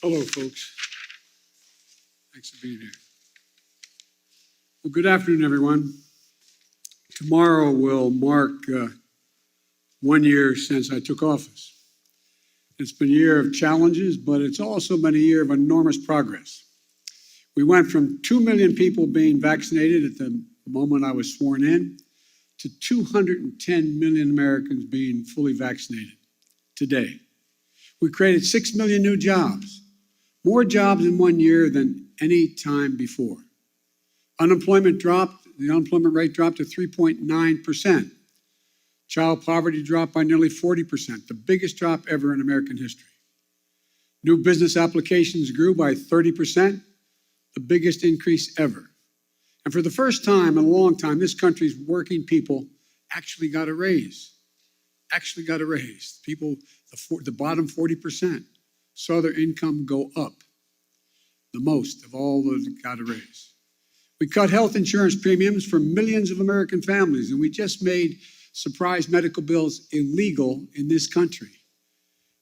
Hello, folks. Thanks for being here. Well, good afternoon, everyone. Tomorrow will mark 1 year since I took office. It's been a year of challenges, but it's also been a year of enormous progress. We went from 2 million people being vaccinated at the moment I was sworn in to 210 million Americans being fully vaccinated today. We created 6 million new jobs, more jobs in 1 year than any time before. The unemployment rate dropped to 3.9%. Child poverty dropped by nearly 40%, the biggest drop ever in American history. New business applications grew by 30%, the biggest increase ever. And for the first time in a long time, this country's working people actually got a raise. People, the bottom 40%, saw their income go up, the most of all those that got a raise. We cut health insurance premiums for millions of American families, and we just made surprise medical bills illegal in this country.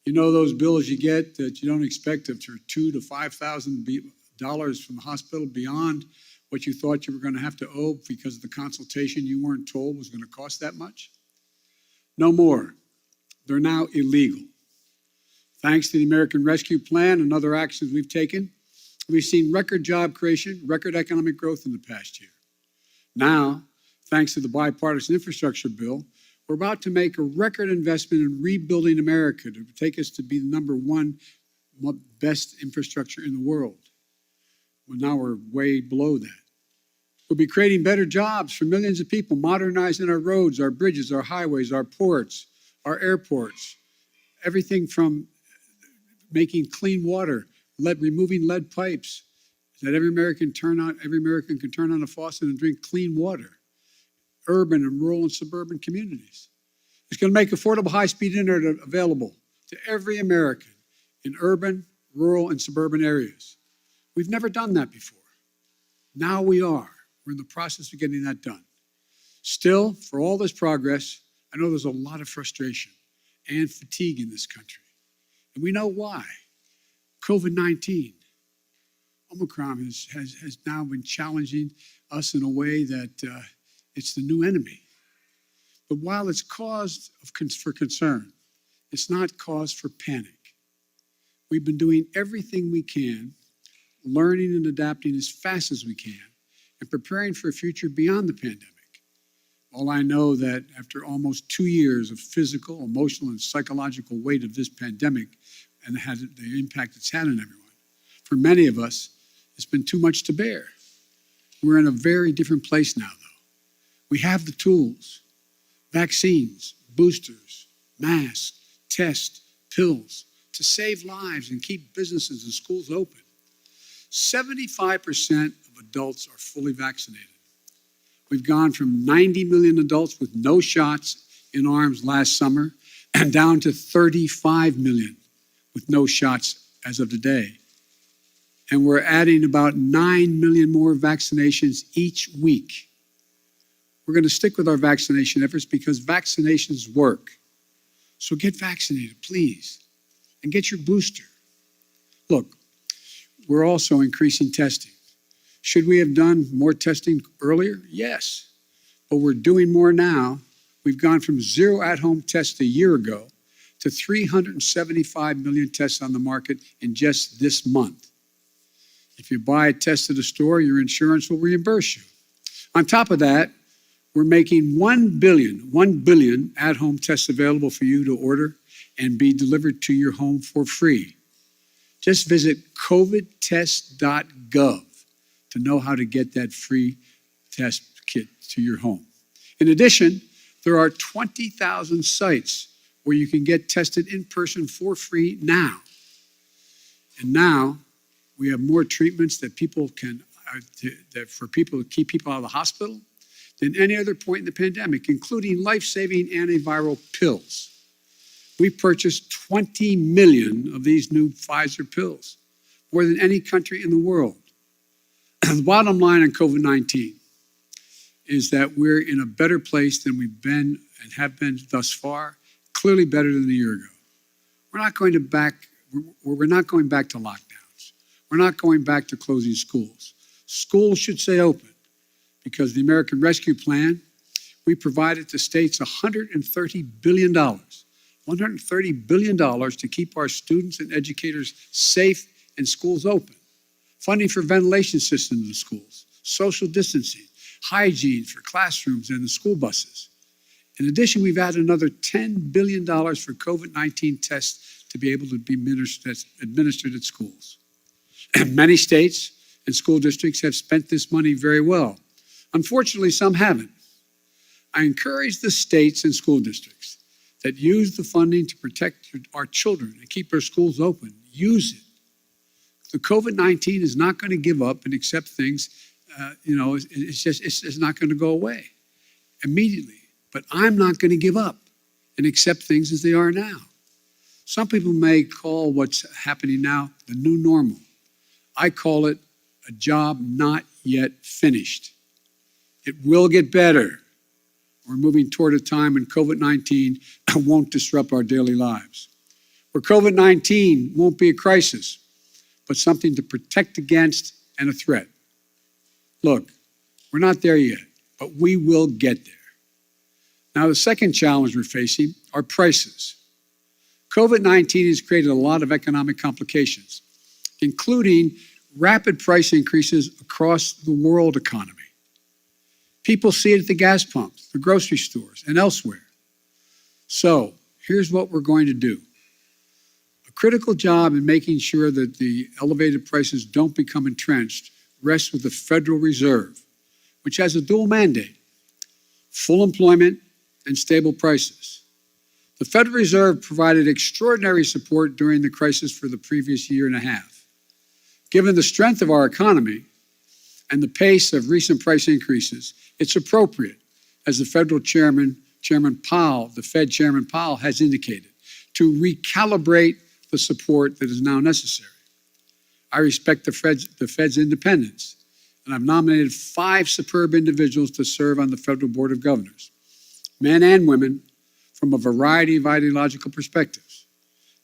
You know those bills you get that you don't expect of $2,000 to $5,000 from the hospital beyond what you thought you were going to have to owe because of the consultation you weren't told was going to cost that much? No more. They're now illegal. Thanks to the American Rescue Plan and other actions we've taken, we've seen record job creation, record economic growth in the past year. Now, thanks to the bipartisan infrastructure bill, we're about to make a record investment in rebuilding America to take us to be the #1 best infrastructure in the world. Well, now we're way below that. We'll be creating better jobs for millions of people, modernizing our roads, our bridges, our highways, our ports, our airports, everything from making clean water, removing lead pipes, so that every American can turn on a faucet and drink clean water. Urban and rural and suburban communities. It's going to make affordable high-speed internet available to every American in urban, rural, and suburban areas. We've never done that before. Now we are. We're in the process of getting that done. Still, for all this progress, I know there's a lot of frustration and fatigue in this country. And we know why. COVID-19, Omicron has now been challenging us in a way that it's the new enemy. But while it's cause for concern, it's not cause for panic. We've been doing everything we can, learning and adapting as fast as we can, and preparing for a future beyond the pandemic. All I know that after almost 2 years of physical, emotional, and psychological weight of this pandemic and the impact it's had on everyone, for many of us, it's been too much to bear. We're in a very different place now, though. We have the tools, vaccines, boosters, masks, tests, pills, to save lives and keep businesses and schools open. 75% of adults are fully vaccinated. We've gone from 90 million adults with no shots in arms last summer and down to 35 million with no shots as of today. And we're adding about 9 million more vaccinations each week. We're going to stick with our vaccination efforts because vaccinations work. So get vaccinated, please, and get your booster. Look, we're also increasing testing. Should we have done more testing earlier? Yes, but we're doing more now. We've gone from 0 at-home tests a year ago to 375 million tests on the market in just this month. If you buy a test at a store, your insurance will reimburse you. On top of that, we're making 1 billion at-home tests available for you to order and be delivered to your home for free. Just visit covidtest.gov to know how to get that free test kit to your home. In addition, there are 20,000 sites where you can get tested in person for free now. And now we have more treatments that for people to keep people out of the hospital than any other point in the pandemic, including life-saving antiviral pills. We purchased 20 million of these new Pfizer pills, more than any country in the world. The bottom line on COVID-19 is that we're in a better place than we've been and have been thus far, clearly better than a year ago. We're We're not going back to lockdowns. We're not going back to closing schools. Schools should stay open because the American Rescue Plan, we provided to states $130 billion. $130 billion to keep our students and educators safe and schools open. Funding for ventilation systems in the schools, social distancing, hygiene for classrooms and the school buses. In addition, we've added another $10 billion for COVID-19 tests to be able to be administered at schools. Many states and school districts have spent this money very well. Unfortunately, some haven't. I encourage the states and school districts that use the funding to protect our children and keep our schools open. Use it. The COVID-19 is not going to give up and accept things. It's not going to go away immediately. But I'm not going to give up and accept things as they are now. Some people may call what's happening now the new normal. I call it a job not yet finished. It will get better. We're moving toward a time when COVID-19 won't disrupt our daily lives, where COVID-19 won't be a crisis, but something to protect against and a threat. Look, we're not there yet, but we will get there. Now, the second challenge we're facing are prices. COVID-19 has created a lot of economic complications, including rapid price increases across the world economy. People see it at the gas pumps, the grocery stores, and elsewhere. So here's what we're going to do. A critical job in making sure that the elevated prices don't become entrenched rests with the Federal Reserve, which has a dual mandate: full employment and stable prices. The Federal Reserve provided extraordinary support during the crisis for the previous year and a half. Given the strength of our economy and the pace of recent price increases, it's appropriate, as the Federal Chairman Powell, the Fed Chairman Powell has indicated, to recalibrate the support that is now necessary. I respect the Fed's independence, and I've nominated 5 superb individuals to serve on the Federal Board of Governors, men and women from a variety of ideological perspectives.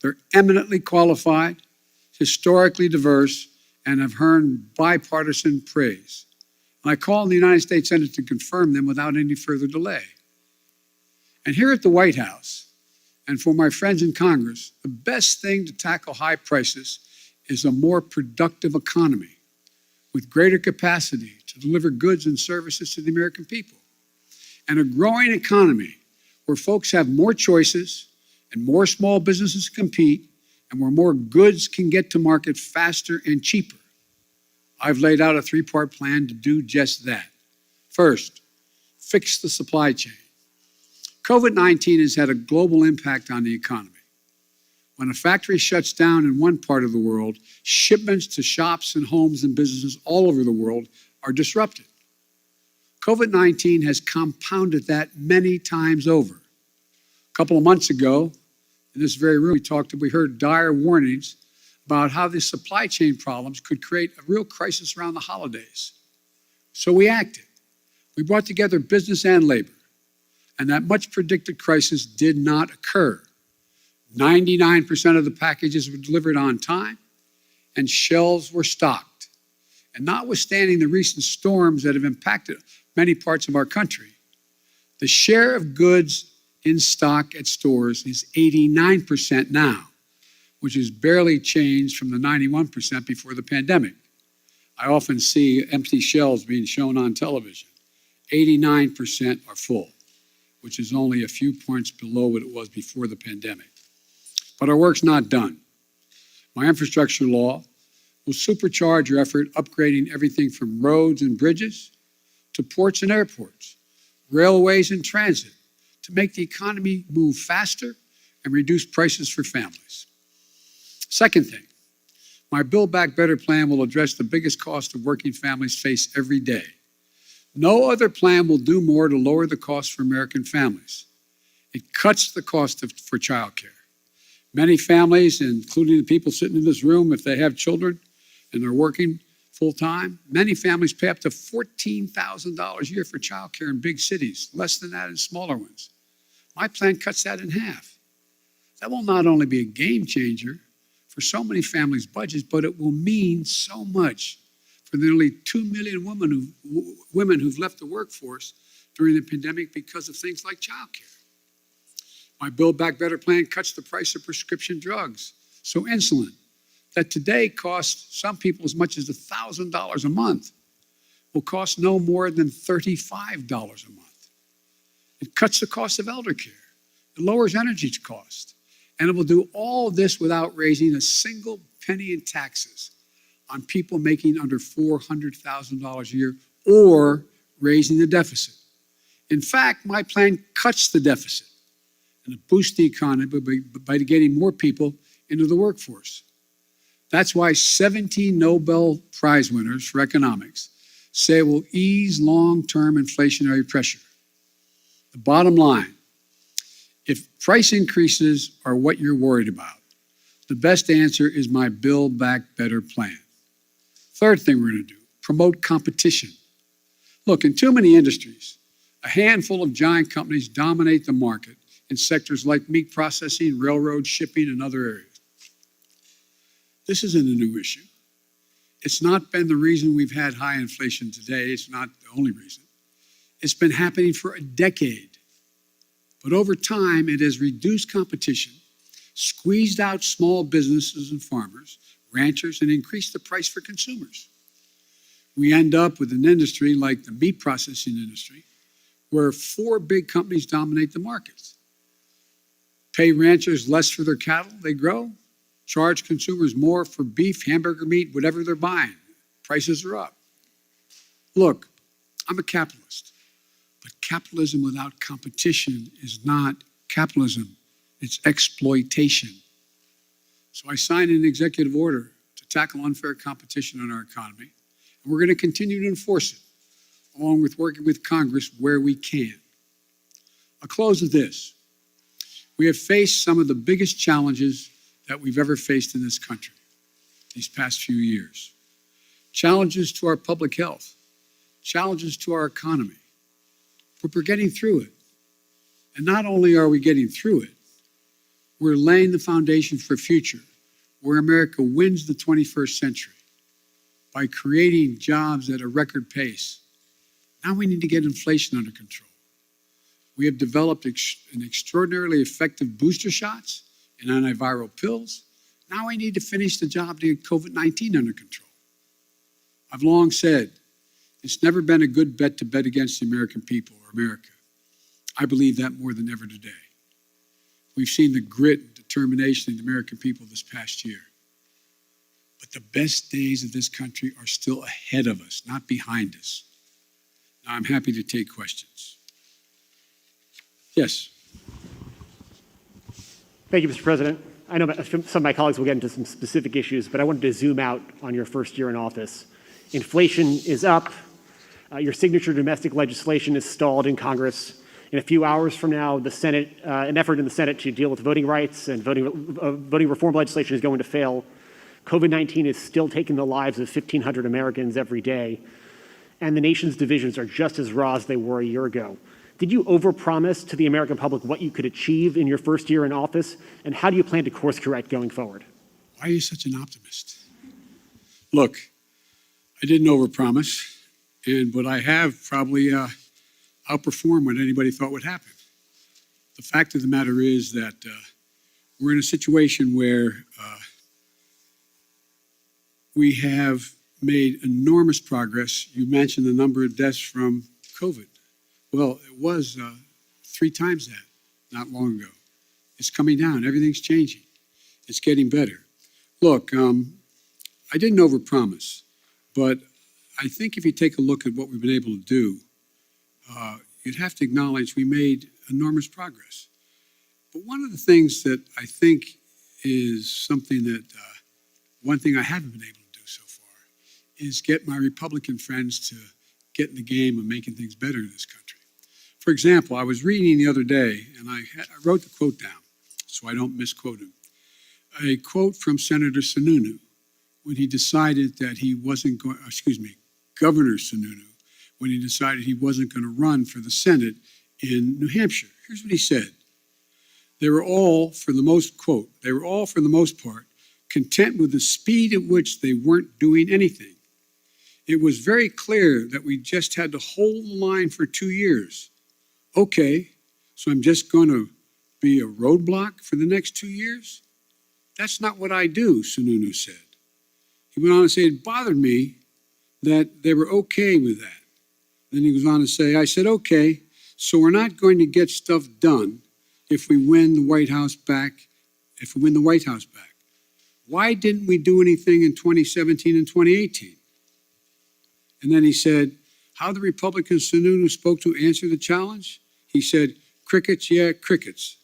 They're eminently qualified, historically diverse, and have earned bipartisan praise. And I call on the United States Senate to confirm them without any further delay. And here at the White House, and for my friends in Congress, the best thing to tackle high prices is a more productive economy with greater capacity to deliver goods and services to the American people. And a growing economy where folks have more choices and more small businesses compete, and where more goods can get to market faster and cheaper. I've laid out a 3-part plan to do just that. First, fix the supply chain. COVID-19 has had a global impact on the economy. When a factory shuts down in one part of the world, shipments to shops and homes and businesses all over the world are disrupted. COVID-19 has compounded that many times over. A couple of months ago, in this very room, we heard dire warnings about how the supply chain problems could create a real crisis around the holidays. So we acted. We brought together business and labor, and that much predicted crisis did not occur. 99% of the packages were delivered on time, and shelves were stocked. And notwithstanding the recent storms that have impacted many parts of our country, the share of goods in stock at stores is 89% now, which is barely changed from the 91% before the pandemic. I often see empty shelves being shown on television. 89% are full, which is only a few points below what it was before the pandemic. But our work's not done. My infrastructure law will supercharge your effort upgrading everything from roads and bridges to ports and airports, railways and transit, to make the economy move faster and reduce prices for families. Second thing, my Build Back Better plan will address the biggest cost of working families face every day. No other plan will do more to lower the cost for American families. It cuts the cost for childcare. Many families, including the people sitting in this room, if they have children and they're working full-time, many families pay up to $14,000 a year for childcare in big cities, less than that in smaller ones. My plan cuts that in half. That will not only be a game changer for for so many families' budgets, but it will mean so much for the nearly 2 million women who've left the workforce during the pandemic because of things like childcare. My Build Back Better plan cuts the price of prescription drugs. So insulin, that today costs some people as much as $1,000 a month, will cost no more than $35 a month. It cuts the cost of elder care. It lowers energy costs. And it will do all of this without raising a single penny in taxes on people making under $400,000 a year or raising the deficit. In fact, my plan cuts the deficit and it boosts the economy by getting more people into the workforce. That's why 17 Nobel Prize winners for economics say it will ease long-term inflationary pressure. The bottom line, if price increases are what you're worried about, the best answer is my Build Back Better plan. Third thing we're going to do, promote competition. Look, in too many industries, a handful of giant companies dominate the market in sectors like meat processing, railroad, shipping, and other areas. This isn't a new issue. It's not been the reason we've had high inflation today. It's not the only reason. It's been happening for a decade. But over time, it has reduced competition, squeezed out small businesses and farmers, ranchers, and increased the price for consumers. We end up with an industry like the meat processing industry, where 4 big companies dominate the markets. Pay ranchers less for their cattle they grow, charge consumers more for beef, hamburger meat, whatever they're buying. Prices are up. Look, I'm a capitalist, but capitalism without competition is not capitalism, it's exploitation. So I signed an executive order to tackle unfair competition in our economy, and we're going to continue to enforce it, along with working with Congress where we can. I'll close with this. We have faced some of the biggest challenges that we've ever faced in this country these past few years. Challenges to our public health, challenges to our economy, but we're getting through it. And not only are we getting through it, we're laying the foundation for a future where America wins the 21st century by creating jobs at a record pace. Now we need to get inflation under control. We have developed an extraordinarily effective booster shots and antiviral pills. Now we need to finish the job to get COVID-19 under control. I've long said, it's never been a good bet to bet against the American people or America. I believe that more than ever today. We've seen the grit and determination of the American people this past year. But the best days of this country are still ahead of us, not behind us. Now, I'm happy to take questions. Yes. Thank you, Mr. President. I know some of my colleagues will get into some specific issues, but I wanted to zoom out on your first year in office. Inflation is up. Your signature domestic legislation is stalled in Congress. In a few hours from now, the Senate, an effort in the Senate to deal with voting rights and voting reform legislation is going to fail. COVID-19 is still taking the lives of 1,500 Americans every day, and the nation's divisions are just as raw as they were a year ago. Did you overpromise to the American public what you could achieve in your first year in office, and how do you plan to course correct going forward? Why are you such an optimist? Look, I didn't overpromise, but I have probably outperformed what anybody thought would happen. The fact of the matter is that we're in a situation where we have made enormous progress. You mentioned the number of deaths from COVID. Well, it was 3 times that not long ago. It's coming down. Everything's changing. It's getting better. Look, I didn't overpromise, but I think if you take a look at what we've been able to do, you'd have to acknowledge we made enormous progress. But one of the things that I think is something that, one thing I haven't been able to do so far is get my Republican friends to get in the game of making things better in this country. For example, I was reading the other day, and I wrote the quote down so I don't misquote him. A quote from Senator Sununu when he decided that he wasn't going, Governor Sununu, when he decided he wasn't going to run for the Senate in New Hampshire. Here's what he said. They were all, for the most part, content with the speed at which they weren't doing anything. It was very clear that we just had to hold the line for 2 years. Okay, so I'm just going to be a roadblock for the next 2 years? That's not what I do, Sununu said. He went on to say it bothered me that they were okay with that. Then he goes on to say, I said, okay, so we're not going to get stuff done if we win the White House back, Why didn't we do anything in 2017 and 2018? And then he said, how the Republican Sununu spoke to answer the challenge? He said, crickets, yeah, crickets.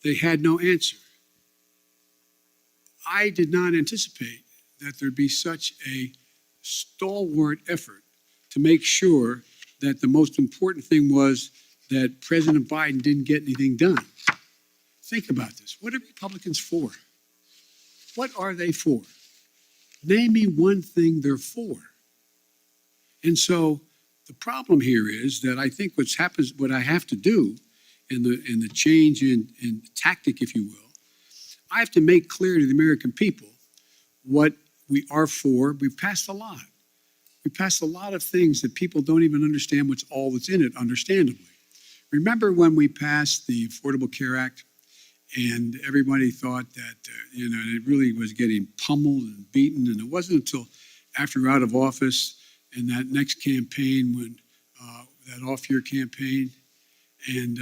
They had no answer. I did not anticipate that there'd be such a stalwart effort to make sure that the most important thing was that President Biden didn't get anything done. Think about this. What are Republicans for? What are they for? Name me one thing they're for. And so the problem here is that I think what I have to do in the change in tactic, if you will, I have to make clear to the American people what we are for. We've passed a lot. We passed a lot of things that people don't even understand what's all that's in it, understandably. Remember when we passed the Affordable Care Act and everybody thought that, it really was getting pummeled and beaten. And it wasn't until after we're out of office in that next campaign, when that off-year campaign, and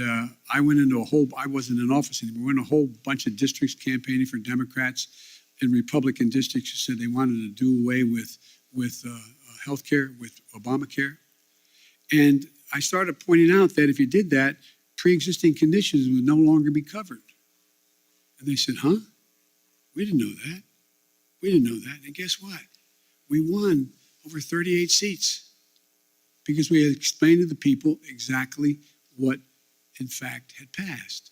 I went into I wasn't in office anymore, went in a whole bunch of districts campaigning for Democrats and Republican districts who said they wanted to do away with health care, with Obamacare. And I started pointing out that if you did that, pre-existing conditions would no longer be covered. And they said, huh? We didn't know that. We didn't know that. And guess what? We won over 38 seats because we had explained to the people exactly what, in fact, had passed.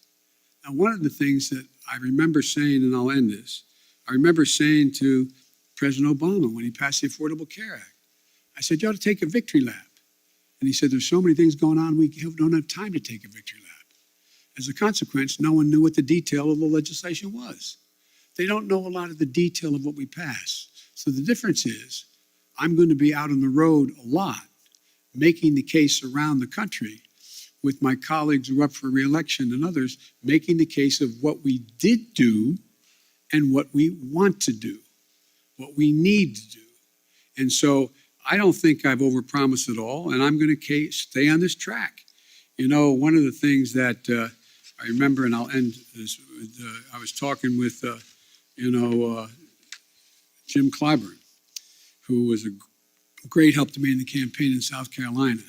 Now, one of the things that I remember saying, and I'll end this, I remember saying to President Obama when he passed the Affordable Care Act, I said, you ought to take a victory lap. And he said, there's so many things going on, we don't have time to take a victory lap. As a consequence, no one knew what the detail of the legislation was. They don't know a lot of the detail of what we pass. So the difference is, I'm going to be out on the road a lot, making the case around the country with my colleagues who are up for re-election and others, making the case of what we did do and what we want to do, what we need to do. And so I don't think I've overpromised at all, and I'm going to stay on this track. One of the things that I remember, and I'll end this, I was talking with, Jim Clyburn, who was a great help to me in the campaign in South Carolina.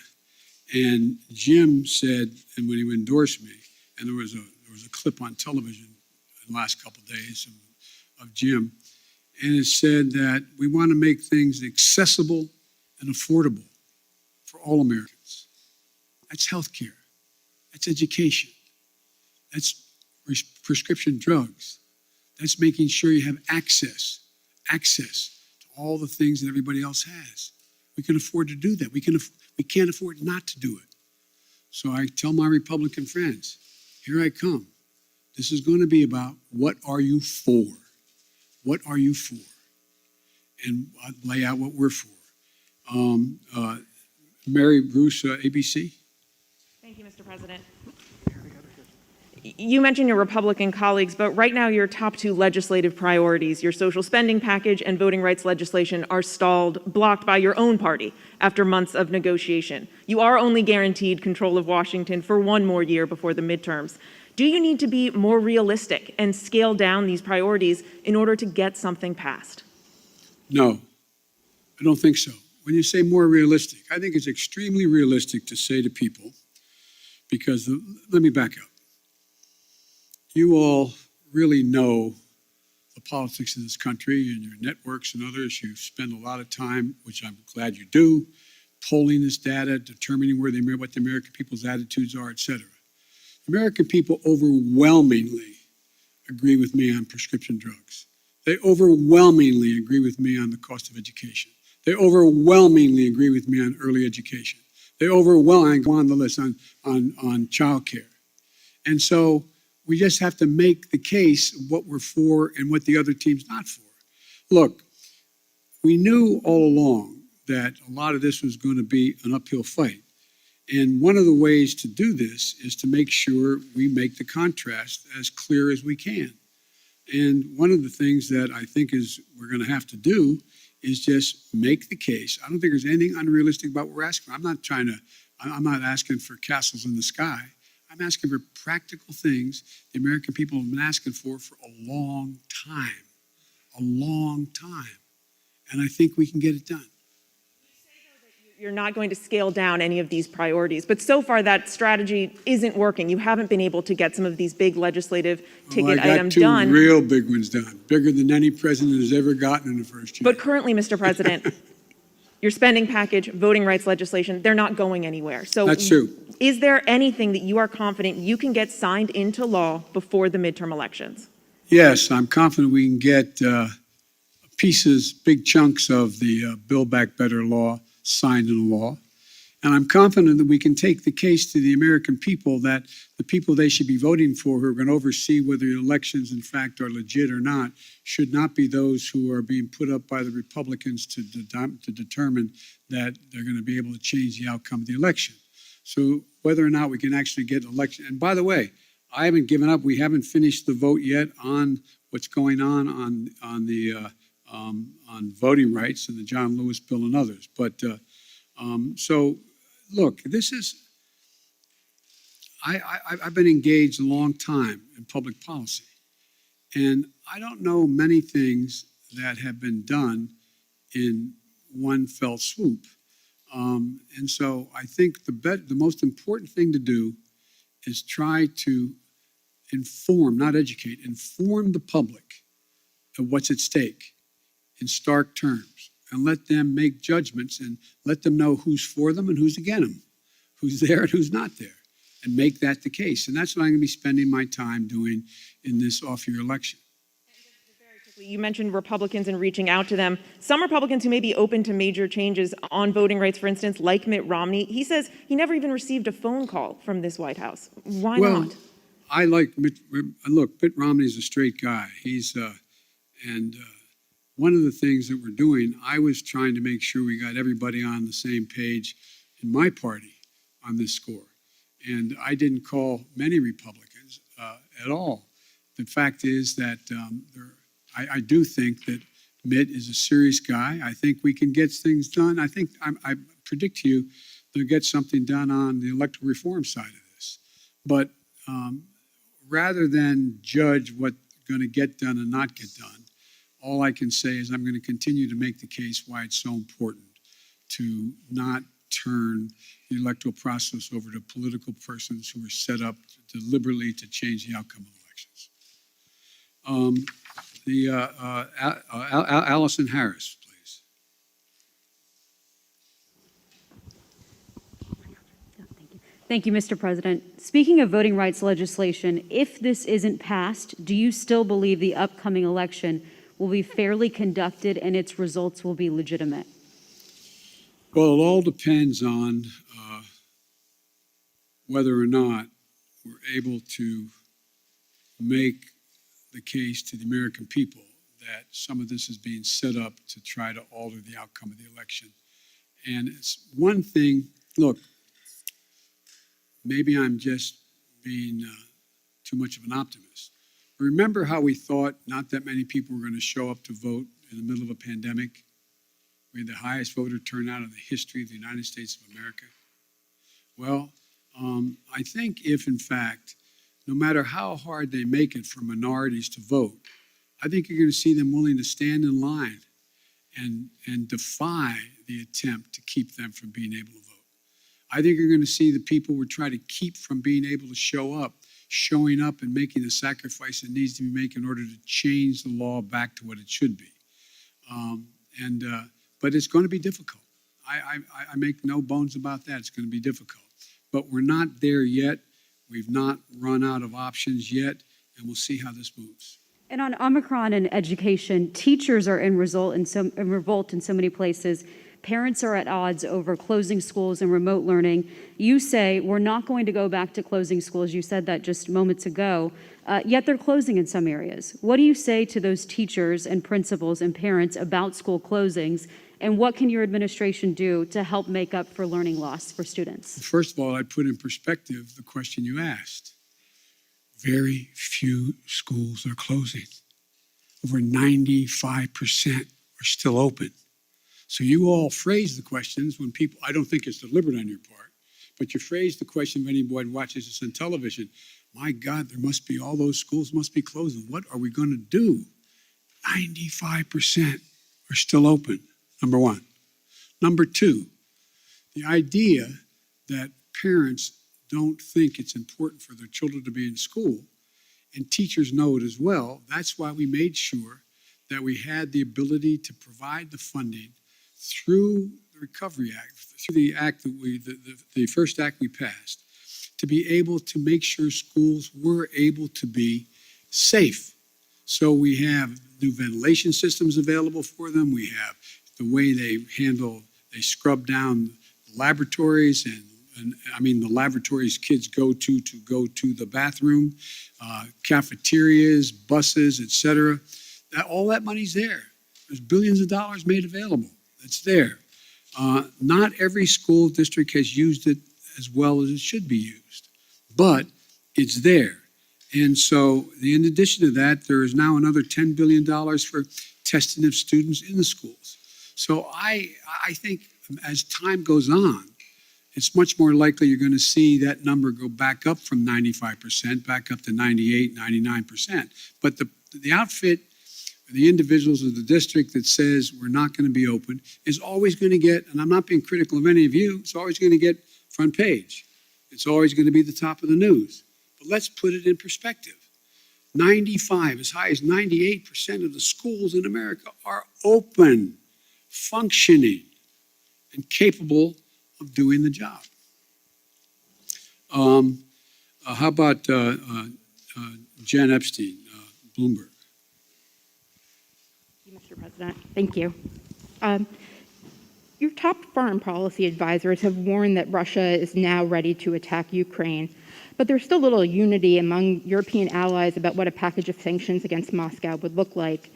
And Jim said, and when he endorsed me, and there was a clip on television in the last couple of days of Jim, and it said that we want to make things accessible and affordable for all Americans. That's healthcare. That's education. That's prescription drugs. That's making sure you have access to all the things that everybody else has. We can afford to do that. We can't afford not to do it. So I tell my Republican friends, here I come. This is going to be about what are you for? What are you for? And I'll lay out what we're for. Mary Bruce, ABC. Thank you, Mr. President. You mentioned your Republican colleagues, but right now your top two legislative priorities, your social spending package and voting rights legislation, are stalled, blocked by your own party after months of negotiation. You are only guaranteed control of Washington for one more year before the midterms. Do you need to be more realistic and scale down these priorities in order to get something passed? No, I don't think so. When you say more realistic, I think it's extremely realistic to say to people, because let me back up. You all really know the politics of this country and your networks and others. You spend a lot of time, which I'm glad you do, polling this data, determining what the American people's attitudes are, et cetera. American people overwhelmingly agree with me on prescription drugs. They overwhelmingly agree with me on the cost of education. They overwhelmingly agree with me on early education. They overwhelmingly go on the list on child care. And so we just have to make the case of what we're for and what the other team's not for. Look, we knew all along that a lot of this was going to be an uphill fight. And one of the ways to do this is to make sure we make the contrast as clear as we can. And one of the things that I think is we're going to have to do is just make the case. I don't think there's anything unrealistic about what we're asking. I'm not asking for castles in the sky. I'm asking for practical things the American people have been asking for a long time, And I think we can get it done. You're not going to scale down any of these priorities. But so far, that strategy isn't working. You haven't been able to get some of these big legislative ticket items done. I got two real big ones done, bigger than any president has ever gotten in the first year. But currently, Mr. President, your spending package, voting rights legislation, they're not going anywhere. So That's true. Is there anything that you are confident you can get signed into law before the midterm elections? Yes, I'm confident we can get pieces, big chunks of the Build Back Better law signed into law. And I'm confident that we can take the case to the American people that the people they should be voting for who are going to oversee whether the elections in fact are legit or not should not be those who are being put up by the Republicans to determine that they're going to be able to change the outcome of the election. So whether or not we can actually get an election, and by the way, I haven't given up. We haven't finished the vote yet on what's going on voting rights and the John Lewis bill and others. But so, look, this is, I've been engaged a long time in public policy, and I don't know many things that have been done in one fell swoop. And so I think the most important thing to do is try to inform, not educate, inform the public of what's at stake in stark terms, and let them make judgments and let them know who's for them and who's against them, who's there and who's not there, and make that the case. And that's what I'm going to be spending my time doing in this off-year election. You mentioned Republicans and reaching out to them. Some Republicans who may be open to major changes on voting rights, for instance, like Mitt Romney, he says he never even received a phone call from this White House. Why not? I like Mitt. Look, Mitt Romney's a straight guy. One of the things that we're doing, I was trying to make sure we got everybody on the same page in my party on this score. And I didn't call many Republicans at all. The fact is that I do think that Mitt is a serious guy. I think we can get things done. I predict to you they'll get something done on the electoral reform side of this. But rather than judge what's going to get done and not get done, all I can say is I'm going to continue to make the case why it's so important to not turn the electoral process over to political persons who are set up deliberately to change the outcome of elections. Allison Harris, please. Thank you, Mr. President. Speaking of voting rights legislation, if this isn't passed, do you still believe the upcoming election will be fairly conducted and its results will be legitimate? Well, it all depends on whether or not we're able to make the case to the American people that some of this is being set up to try to alter the outcome of the election. And it's one thing, look, maybe I'm just being too much of an optimist. Remember how we thought not that many people were going to show up to vote in the middle of a pandemic? We had the highest voter turnout in the history of the United States of America. Well, I think if, in fact, no matter how hard they make it for minorities to vote, I think you're going to see them willing to stand in line and defy the attempt to keep them from being able to vote. I think you're going to see the people we're trying to keep from being able to show up, showing up and making the sacrifice that needs to be made in order to change the law back to what it should be. But it's going to be difficult. I make no bones about that. It's going to be difficult. But we're not there yet. We've not run out of options yet, and we'll see how this moves. And on Omicron and education, teachers are in revolt in so many places Parents are at odds over closing schools and remote learning. You say we're not going to go back to closing schools. You said that just moments ago, yet they're closing in some areas. What do you say to those teachers and principals and parents about school closings? And what can your administration do to help make up for learning loss for students? First of all, I'd put in perspective the question you asked. Very few schools are closing. Over 95% are still open. So you all phrase the questions when people, I don't think it's deliberate on your part, but you phrase the question when anyone watches this on television. My God, there must be, all those schools must be closing. What are we going to do? 95% are still open, number one. Number two, the idea that parents don't think it's important for their children to be in school, and teachers know it as well. That's why we made sure that we had the ability to provide the funding through the Recovery Act, through the act that the first act we passed, to be able to make sure schools were able to be safe. So we have new ventilation systems available for them. We have the way they scrub down laboratories and I mean the laboratories kids go to the bathroom, cafeterias, buses, etc. All that money's there. There's billions of dollars made available. It's there. Not every school district has used it as well as it should be used, but it's there. And so, in addition to that, there is now another $10 billion for testing of students in the schools. So I think as time goes on, it's much more likely you're going to see that number go back up from 95%, back up to 98, 99%. But the outfit, the individuals of the district that says we're not going to be open is always going to get, and I'm not being critical of any of you, it's always going to get front page. It's always going to be the top of the news. But let's put it in perspective. 95, as high as 98% of the schools in America are open, functioning, and capable of doing the job. How about Jen Epstein, Bloomberg? Mr. President, thank you. Your top foreign policy advisors have warned that Russia is now ready to attack Ukraine, but there's still little unity among European allies about what a package of sanctions against Moscow would look like.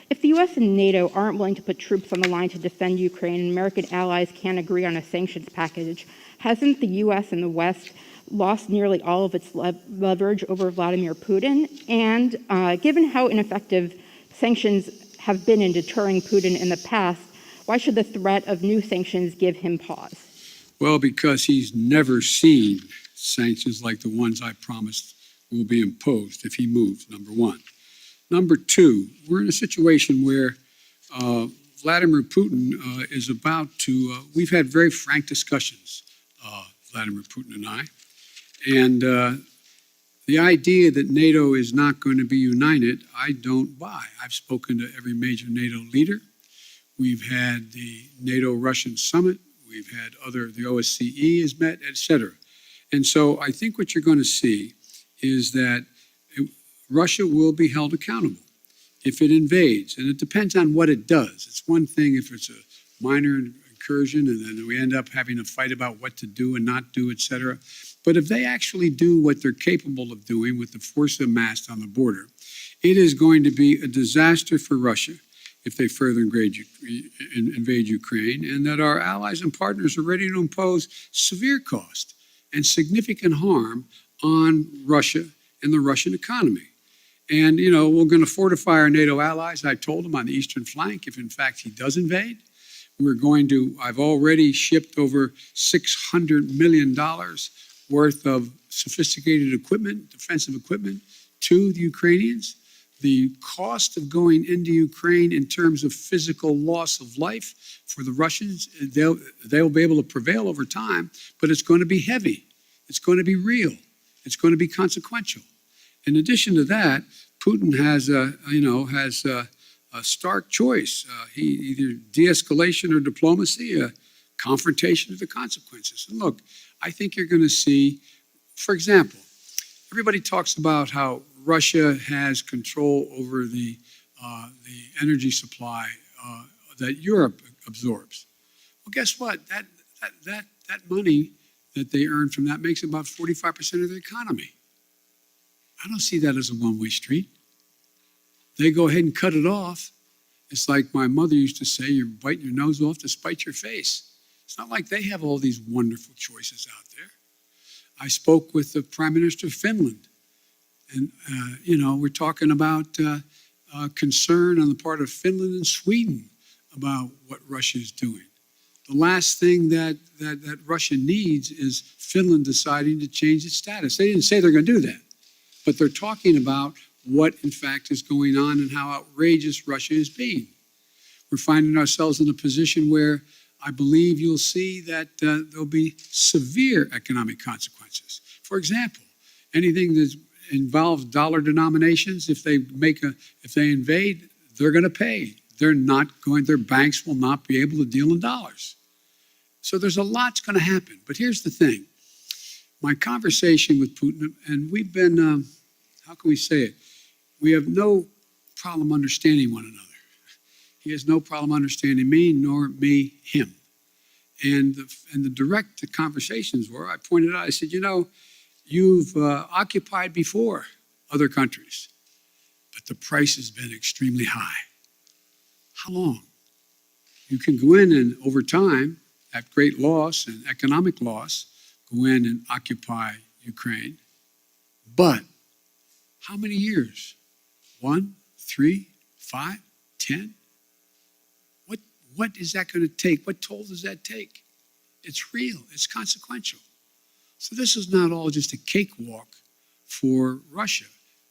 If the U.S. and NATO aren't willing to put troops on the line to defend Ukraine and American allies can't agree on a sanctions package, hasn't the U.S. and the West lost nearly all of its leverage over Vladimir Putin? And given how ineffective sanctions have been in deterring Putin in the past, why should the threat of new sanctions give him pause? Well, because he's never seen sanctions like the ones I promised will be imposed if he moves, number one. Number two, we're in a situation where Vladimir Putin is about to, we've had very frank discussions, Vladimir Putin and I, and the idea that NATO is not going to be united, I don't buy. I've spoken to every major NATO leader. We've had the NATO-Russian summit. We've had the OSCE has met, et cetera. And so I think what you're going to see is that Russia will be held accountable if it invades. And it depends on what it does. It's one thing if it's a minor incursion and then we end up having a fight about what to do and not do, et cetera. But if they actually do what they're capable of doing with the force amassed on the border, it is going to be a disaster for Russia if they further invade Ukraine, and that our allies and partners are ready to impose severe cost and significant harm on Russia and the Russian economy. And, you know, we're going to fortify our NATO allies, I told them, on the eastern flank if, in fact, he does invade. I've already shipped over $600 million worth of sophisticated equipment, defensive equipment, to the Ukrainians. The cost of going into Ukraine in terms of physical loss of life for the Russians, they'll be able to prevail over time, but it's going to be heavy. It's going to be real. It's going to be consequential. In addition to that, Putin has a stark choice. Either de-escalation or diplomacy, confrontation of the consequences. And look, I think you're going to see, for example, everybody talks about how Russia has control over the energy supply that Europe absorbs. Well, guess what? That money that they earn from that makes about 45% of the economy. I don't see that as a one-way street. They go ahead and cut it off. It's like my mother used to say, you're biting your nose off to spite your face. It's not like they have all these wonderful choices out there. I spoke with the Prime Minister of Finland, and, we're talking about concern on the part of Finland and Sweden about what Russia is doing. The last thing that Russia needs is Finland deciding to change its status. They didn't say they're going to do that, but they're talking about what, in fact, is going on and how outrageous Russia is being. We're finding ourselves in a position where I believe you'll see that there'll be severe economic consequences. For example, anything that involves dollar denominations, if they invade, they're going to pay. Their banks will not be able to deal in dollars. So there's a lot's going to happen. But here's the thing. My conversation with Putin, and we've been, how can we say it? We have no problem understanding one another. He has no problem understanding me, nor me him. And the direct conversations were, I pointed out, I said, you've occupied before other countries, but the price has been extremely high. How long? You can go in and over time, at great loss and economic loss, go in and occupy Ukraine. But how many years? 1, 3, 5, 10? What is that going to take? What toll does that take? It's real. It's consequential. So this is not all just a cakewalk for Russia.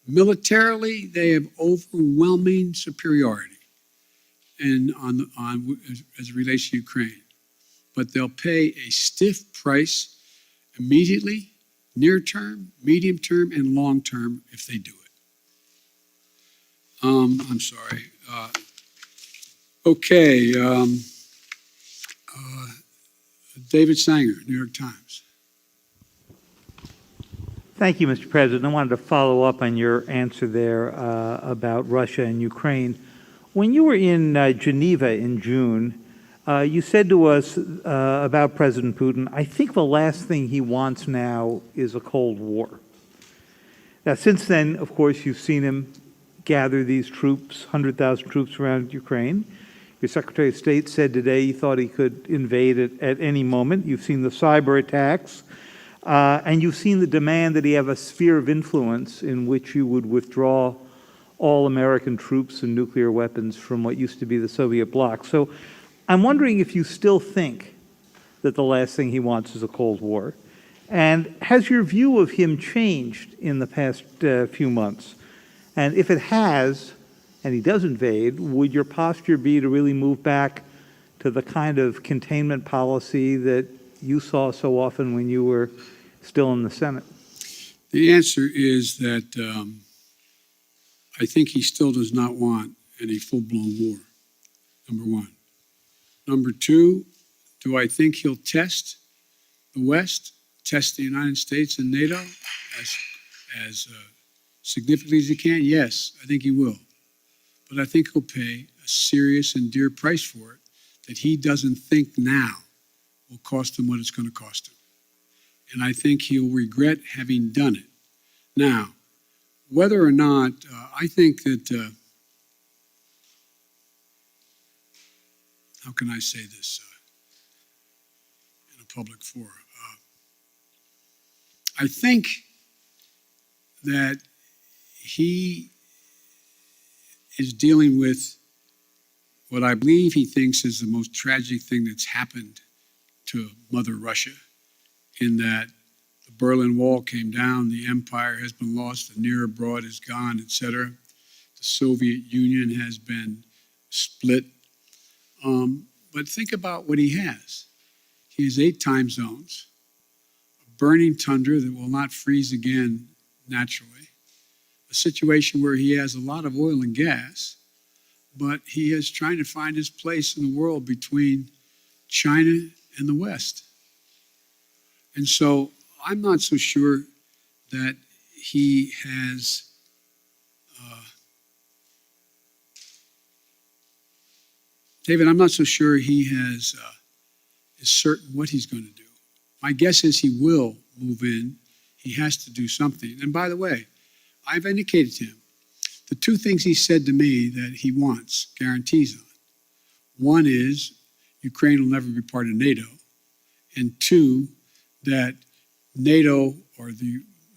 Militarily, they have overwhelming superiority as it relates to Ukraine. But they'll pay a stiff price immediately, near term, medium term, and long term if they do it. I'm sorry. Okay. David Sanger, New York Times. Thank you, Mr. President. I wanted to follow up on your answer there about Russia and Ukraine. When you were in Geneva in June, you said to us about President Putin, I think the last thing he wants now is a Cold War. Now, since then, of course, you've seen him gather these troops, 100,000 troops around Ukraine. Your Secretary of State said today he thought he could invade it at any moment. You've seen the cyber attacks, and you've seen the demand that he have a sphere of influence in which you would withdraw all American troops and nuclear weapons from what used to be the Soviet bloc. So I'm wondering if you still think that the last thing he wants is a Cold War. And has your view of him changed in the past few months? And if it has, and he does invade, would your posture be to really move back to the kind of containment policy that you saw so often when you were still in the Senate? The answer is that I think he still does not want any full-blown war, number one. Number two, do I think he'll test the West, test the United States and NATO as significantly as he can? Yes, I think he will. But I think he'll pay a serious and dear price for it that he doesn't think now will cost him what it's going to cost him. And I think he'll regret having done it. Now, whether or not, I think that, how can I say this in a public forum? I think that he is dealing with what I believe he thinks is the most tragic thing that's happened to Mother Russia, in that the Berlin Wall came down, the empire has been lost, the near abroad is gone, etc. The Soviet Union has been split. But think about what he has. He has 8 time zones, a burning tundra that will not freeze again naturally, a situation where he has a lot of oil and gas, but he is trying to find his place in the world between China and the West. And so I'm not so sure that he has David, I'm not so sure he has is certain what he's going to do. My guess is he will move in. He has to do something. And by the way, I've indicated to him the two things he said to me that he wants guarantees on. One is Ukraine will never be part of NATO. And two, that NATO or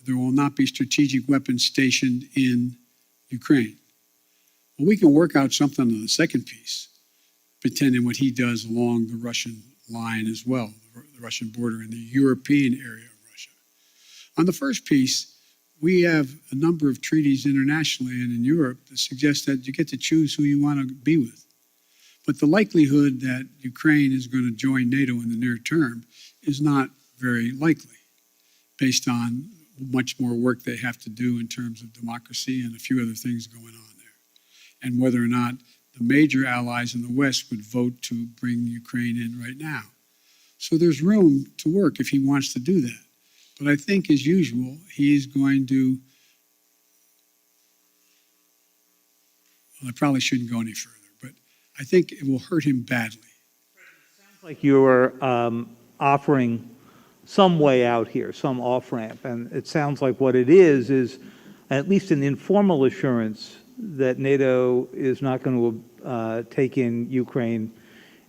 there will not be strategic weapons stationed in Ukraine. Well, we can work out something on the second piece, pretending what he does along the Russian line as well, the Russian border and the European area of Russia. On the first piece, we have a number of treaties internationally and in Europe that suggest that you get to choose who you want to be with. But the likelihood that Ukraine is going to join NATO in the near term is not very likely, based on much more work they have to do in terms of democracy and a few other things going on there, and whether or not the major allies in the West would vote to bring Ukraine in right now. So there's room to work if he wants to do that. But I think, as usual, he's going to, well, I probably shouldn't go any further, but I think it will hurt him badly. Like you're offering some way out here, some off-ramp, and it sounds like what it is at least an informal assurance that NATO is not going to take in Ukraine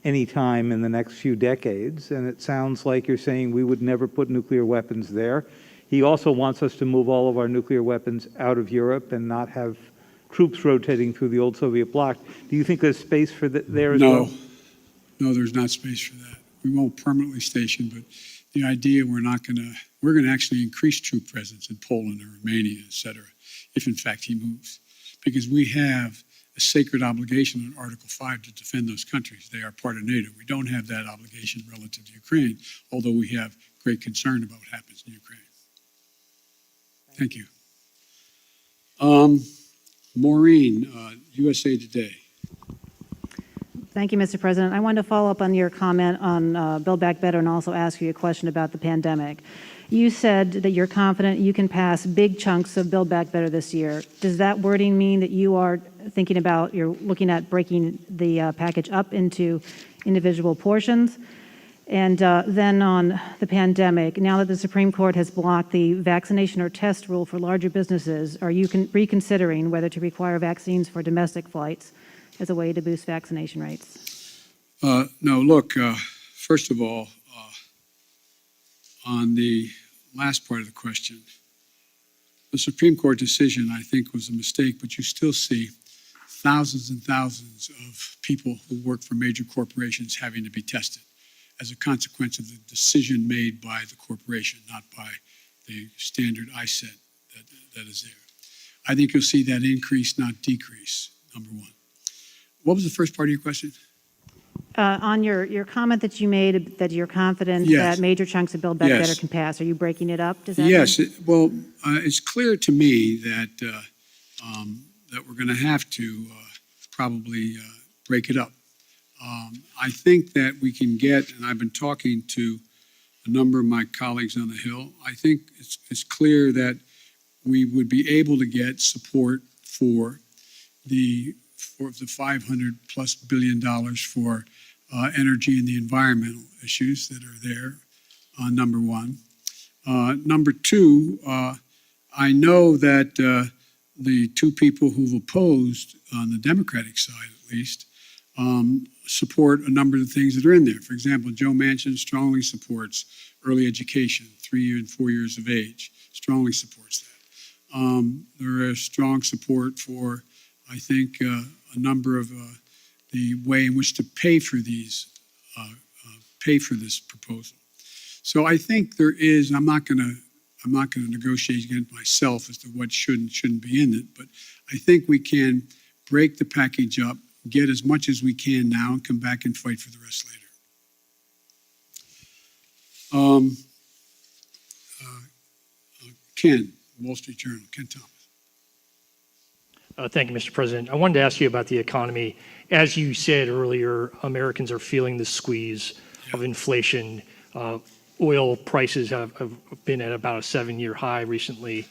anytime in the next few decades, and it sounds like you're saying we would never put nuclear weapons there. He also wants us to move all of our nuclear weapons out of Europe and not have troops rotating through the old Soviet bloc. Do you think there's space for there as well? No, there's not space for that. We won't permanently station, but the idea we're going to actually increase troop presence in Poland or Romania, et cetera, if in fact he moves. Because we have a sacred obligation in Article 5 to defend those countries. They are part of NATO. We don't have that obligation relative to Ukraine, although we have great concern about what happens in Ukraine. Thank you. Maureen, USA Today. Thank you, Mr. President. I wanted to follow up on your comment on Build Back Better and also ask you a question about the pandemic. You said that you're confident you can pass big chunks of Build Back Better this year. Does that wording mean that you are thinking about, you're looking at breaking the package up into individual portions? And then on the pandemic, now that the Supreme Court has blocked the vaccination or test rule for larger businesses, are you reconsidering whether to require vaccines for domestic flights as a way to boost vaccination rates? No, look, first of all, on the last part of the question, the Supreme Court decision, I think, was a mistake, but you still see thousands and thousands of people who work for major corporations having to be tested as a consequence of the decision made by the corporation, not by the standard ISET that is there. I think you'll see that increase, not decrease, number one. What was the first part of your question? On your comment that you made that you're confident Yes. that major chunks of Build Back Yes. Better can pass, are you breaking it up? Does that Yes, mean? it's clear to me that that we're going to have to probably break it up. I think that we can get, and I've been talking to a number of my colleagues on the Hill, I think it's clear that we would be able to get support for the $500+ billion for energy and the environmental issues that are there, number one. Number two, I know that the two people who've opposed, on the Democratic side at least, support a number of the things that are in there. For example, Joe Manchin strongly supports early education, 3 and 4 years of age, strongly supports that. There is strong support for, I think, a number of the way in which to pay for these, pay for this proposal. So I think there is. I'm not going to negotiate against myself as to what should and shouldn't be in it, but I think we can break the package up, get as much as we can now, and come back and fight for the rest later. Ken, Wall Street Journal, Ken Thomas. Thank you, Mr. President. I wanted to ask you about the economy. As you said earlier, Americans are feeling the squeeze of inflation. Oil prices have been at about a 7-year high recently.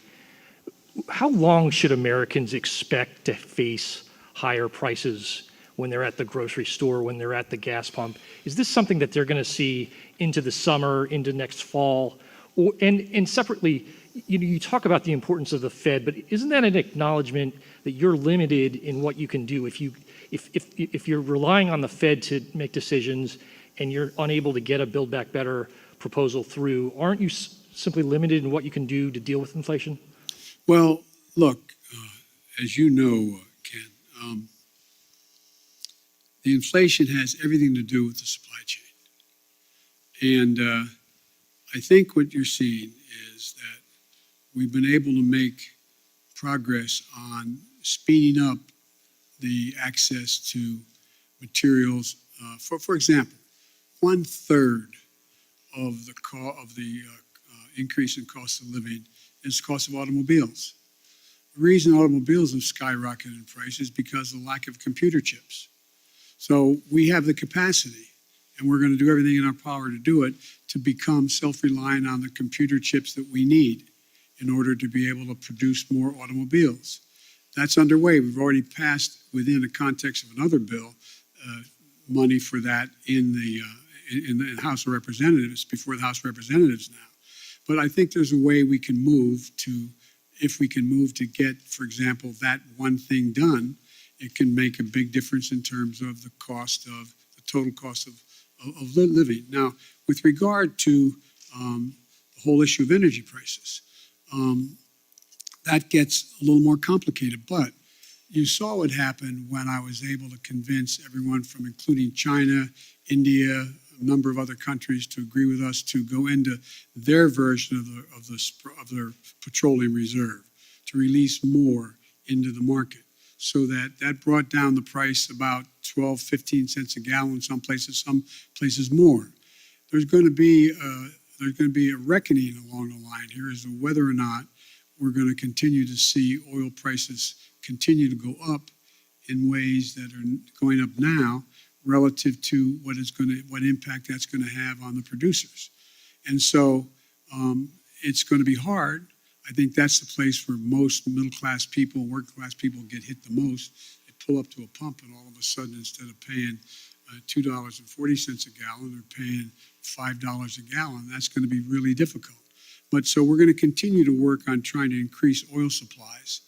How long should Americans expect to face higher prices when they're at the grocery store, when they're at the gas pump. Is this something that they're going to see into the summer, into next fall? And separately, you talk about the importance of the Fed, but isn't that an acknowledgement that you're limited in what you can do? If you're relying on the Fed to make decisions and you're unable to get a Build Back Better proposal through, aren't you simply limited in what you can do to deal with inflation? Well, look, as you know, Ken, the inflation has everything to do with the supply chain. And I think what you're seeing is that we've been able to make progress on speeding up the access to materials. For example, 1/3 of the increase in cost of living is cost of automobiles. The reason automobiles have skyrocketed in price is because of the lack of computer chips. So we have the capacity, and we're going to do everything in our power to do it, to become self-reliant on the computer chips that we need in order to be able to produce more automobiles. That's underway. We've already passed, within the context of another bill, money for that in the House of Representatives, before the House of Representatives now. But I think there's a way we can move to, if we can move to get, for example, that one thing done, it can make a big difference in terms of the total cost of living. Now, with regard to the whole issue of energy prices, that gets a little more complicated. But you saw what happened when I was able to convince everyone from including China, India, a number of other countries to agree with us to go into their version of their petroleum reserve, to release more into the market. So that brought down the price about 12, 15 cents a gallon, some places more. There's going to be a reckoning along the line here as to whether or not we're going to continue to see oil prices continue to go up in ways that are going up now relative to what impact that's going to have on the producers. And so it's going to be hard. I think that's the place where most middle-class people, working-class people get hit the most. They pull up to a pump and all of a sudden, instead of paying $2.40 a gallon, they're paying $5 a gallon. That's going to be really difficult. But so we're going to continue to work on trying to increase oil supplies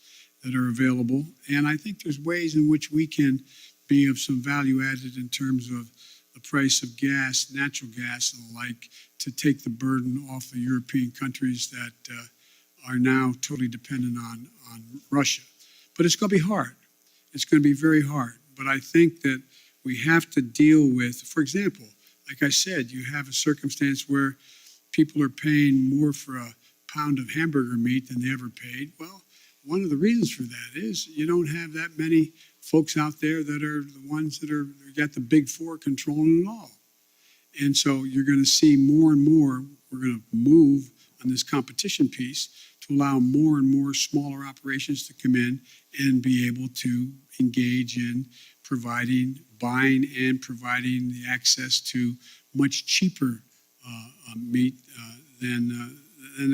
that are available. And I think there's ways in which we can be of some value added in terms of the price of gas, natural gas and the like, to take the burden off the European countries that are now totally dependent on Russia. But it's going to be hard. It's going to be very hard. But I think that we have to deal with, for example, like I said, you have a circumstance where people are paying more for a pound of hamburger meat than they ever paid. Well, one of the reasons for that is you don't have that many folks out there that are the ones that got the big four controlling it all. And so you're going to see more and more, we're going to move on this competition piece to allow more and more smaller operations to come in and be able to engage in buying and providing the access to much cheaper meat than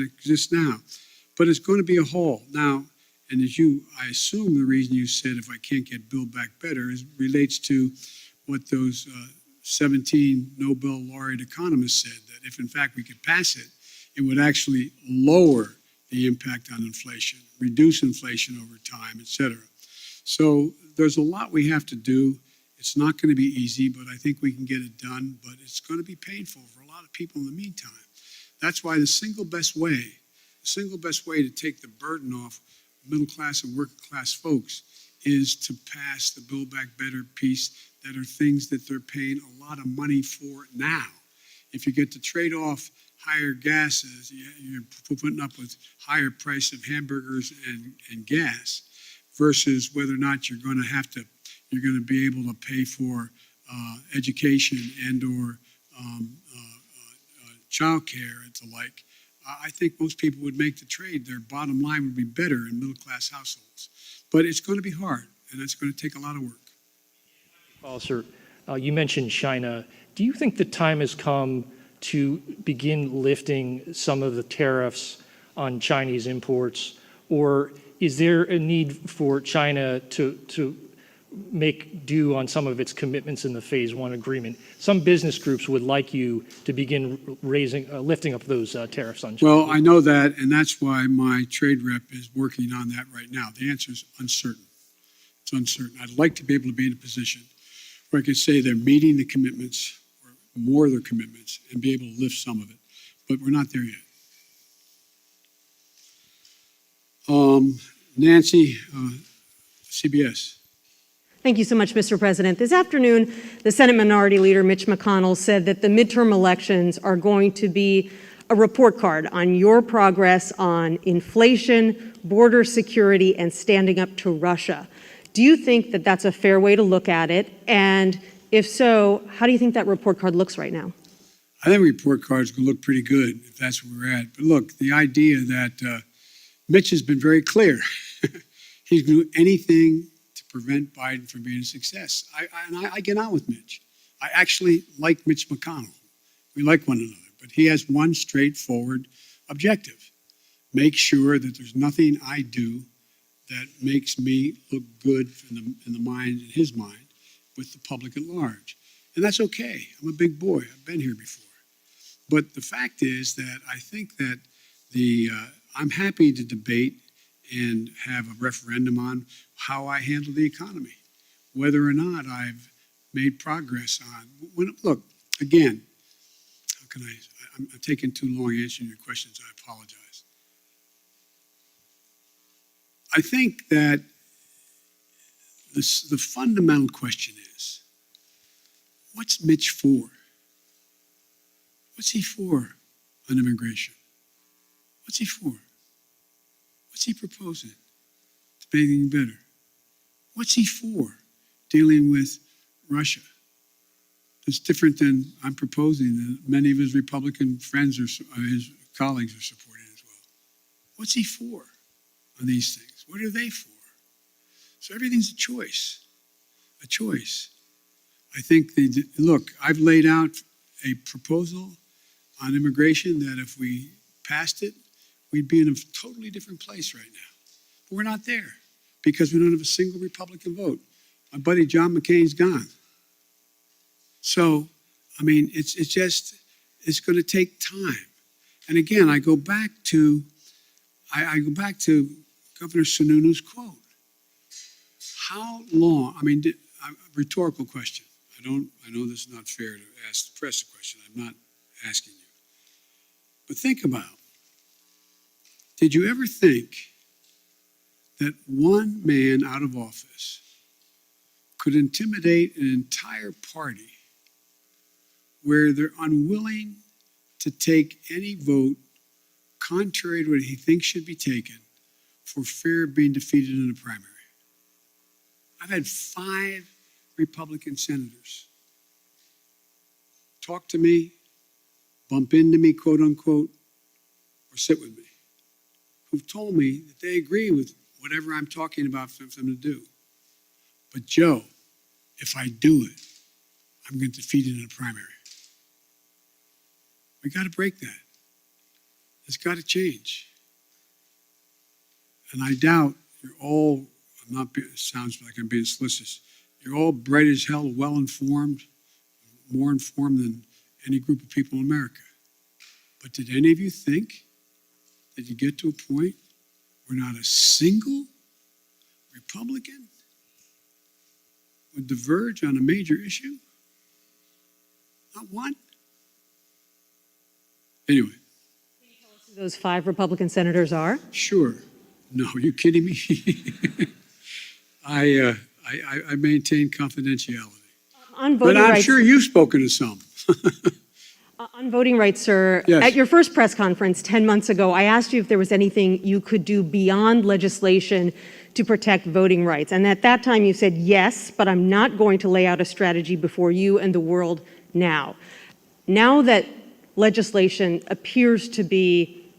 exists now. But it's going to be a haul. Now, and I assume the reason you said if I can't get Build Back Better relates to what those 17 Nobel laureate economists said, that if in fact we could pass it, it would actually lower the impact on inflation, reduce inflation over time, et cetera. So there's a lot we have to do. It's not going to be easy, but I think we can get it done. But it's going to be painful for a lot of people in the meantime. That's why the single best way to take the burden off middle class and working class folks is to pass the Build Back Better piece that are things that they're paying a lot of money for now. If you get to trade off higher gases, you're putting up with higher price of hamburgers and gas versus whether or not you're going to be able to pay for education and or childcare and the like. I think most people would make the trade. Their bottom line would be better in middle-class households. But it's going to be hard, and it's going to take a lot of work. Sir, you mentioned China. Do you think the time has come to begin lifting some of the tariffs on Chinese imports? Or is there a need for China to make do on some of its commitments in the Phase 1 agreement. Some business groups would like you to begin lifting up those tariffs on China. Well, I know that, and that's why my trade rep is working on that right now. The answer is uncertain. It's uncertain. I'd like to be able to be in a position where I could say they're meeting the commitments or more of their commitments and be able to lift some of it, but we're not there yet. Nancy, CBS. Thank you so much, Mr. President. This afternoon, the Senate Minority Leader, Mitch McConnell, said that the midterm elections are going to be a report card on your progress on inflation, border security, and standing up to Russia. Do you think that that's a fair way to look at it? And if so, how do you think that report card looks right now? I think report cards can look pretty good if that's where we're at. But look, the idea that Mitch has been very clear. He's going to do anything to prevent Biden from being a success. I get on with Mitch. I actually like Mitch McConnell. We like one another. But he has one straightforward objective. Make sure that there's nothing I do that makes me look good in his mind, with the public at large. And that's okay. I'm a big boy. I've been here before. But the fact is that I think that I'm happy to debate and have a referendum on how I handle the economy, whether or not I've made progress on. Look, again, how can I'm taking too long answering your questions. I apologize. I think that the fundamental question is, what's Mitch for? What's he for on immigration? What's he for? What's he proposing to make anything better? What's he for dealing with Russia? It's different than I'm proposing that many of his Republican friends or his colleagues are supporting as well. What's he for on these things? What are they for? So everything's a choice, a choice. I think look, I've laid out a proposal on immigration that if we passed it, we'd be in a totally different place right now. But we're not there because we don't have a single Republican vote. My buddy John McCain's gone. So, I mean, it's going to take time. And again, I go back to Governor Sununu's quote. How long? I mean, rhetorical question. I know this is not fair to ask the press a question. I'm not asking you. But think about, did you ever think that one man out of office could intimidate an entire party where they're unwilling to take any vote contrary to what he thinks should be taken for fear of being defeated in a primary? I've had 5 Republican senators talk to me, bump into me, quote unquote, or sit with me, who've told me that they agree with whatever I'm talking about for them to do. But Joe, if I do it, I'm going to defeat it in a primary. We got to break that. It's got to change. And I doubt you're all, it sounds like I'm being solicitous, you're all bright as hell, well-informed, more informed than any group of people in America. But did any of you think that you get to a point where not a single Republican would diverge on a major issue? Not one? Anyway. Who those 5 Republican senators are? Sure. No, are you kidding me? I maintain confidentiality. On voting but I'm rights, sure you've spoken to some. on voting rights, sir, Yes. at your first press conference 10 months ago, I asked you if there was anything you could do beyond legislation to protect voting rights. And at that time you said, yes, but I'm not going to lay out a strategy before you and the world now. Now that legislation appears to be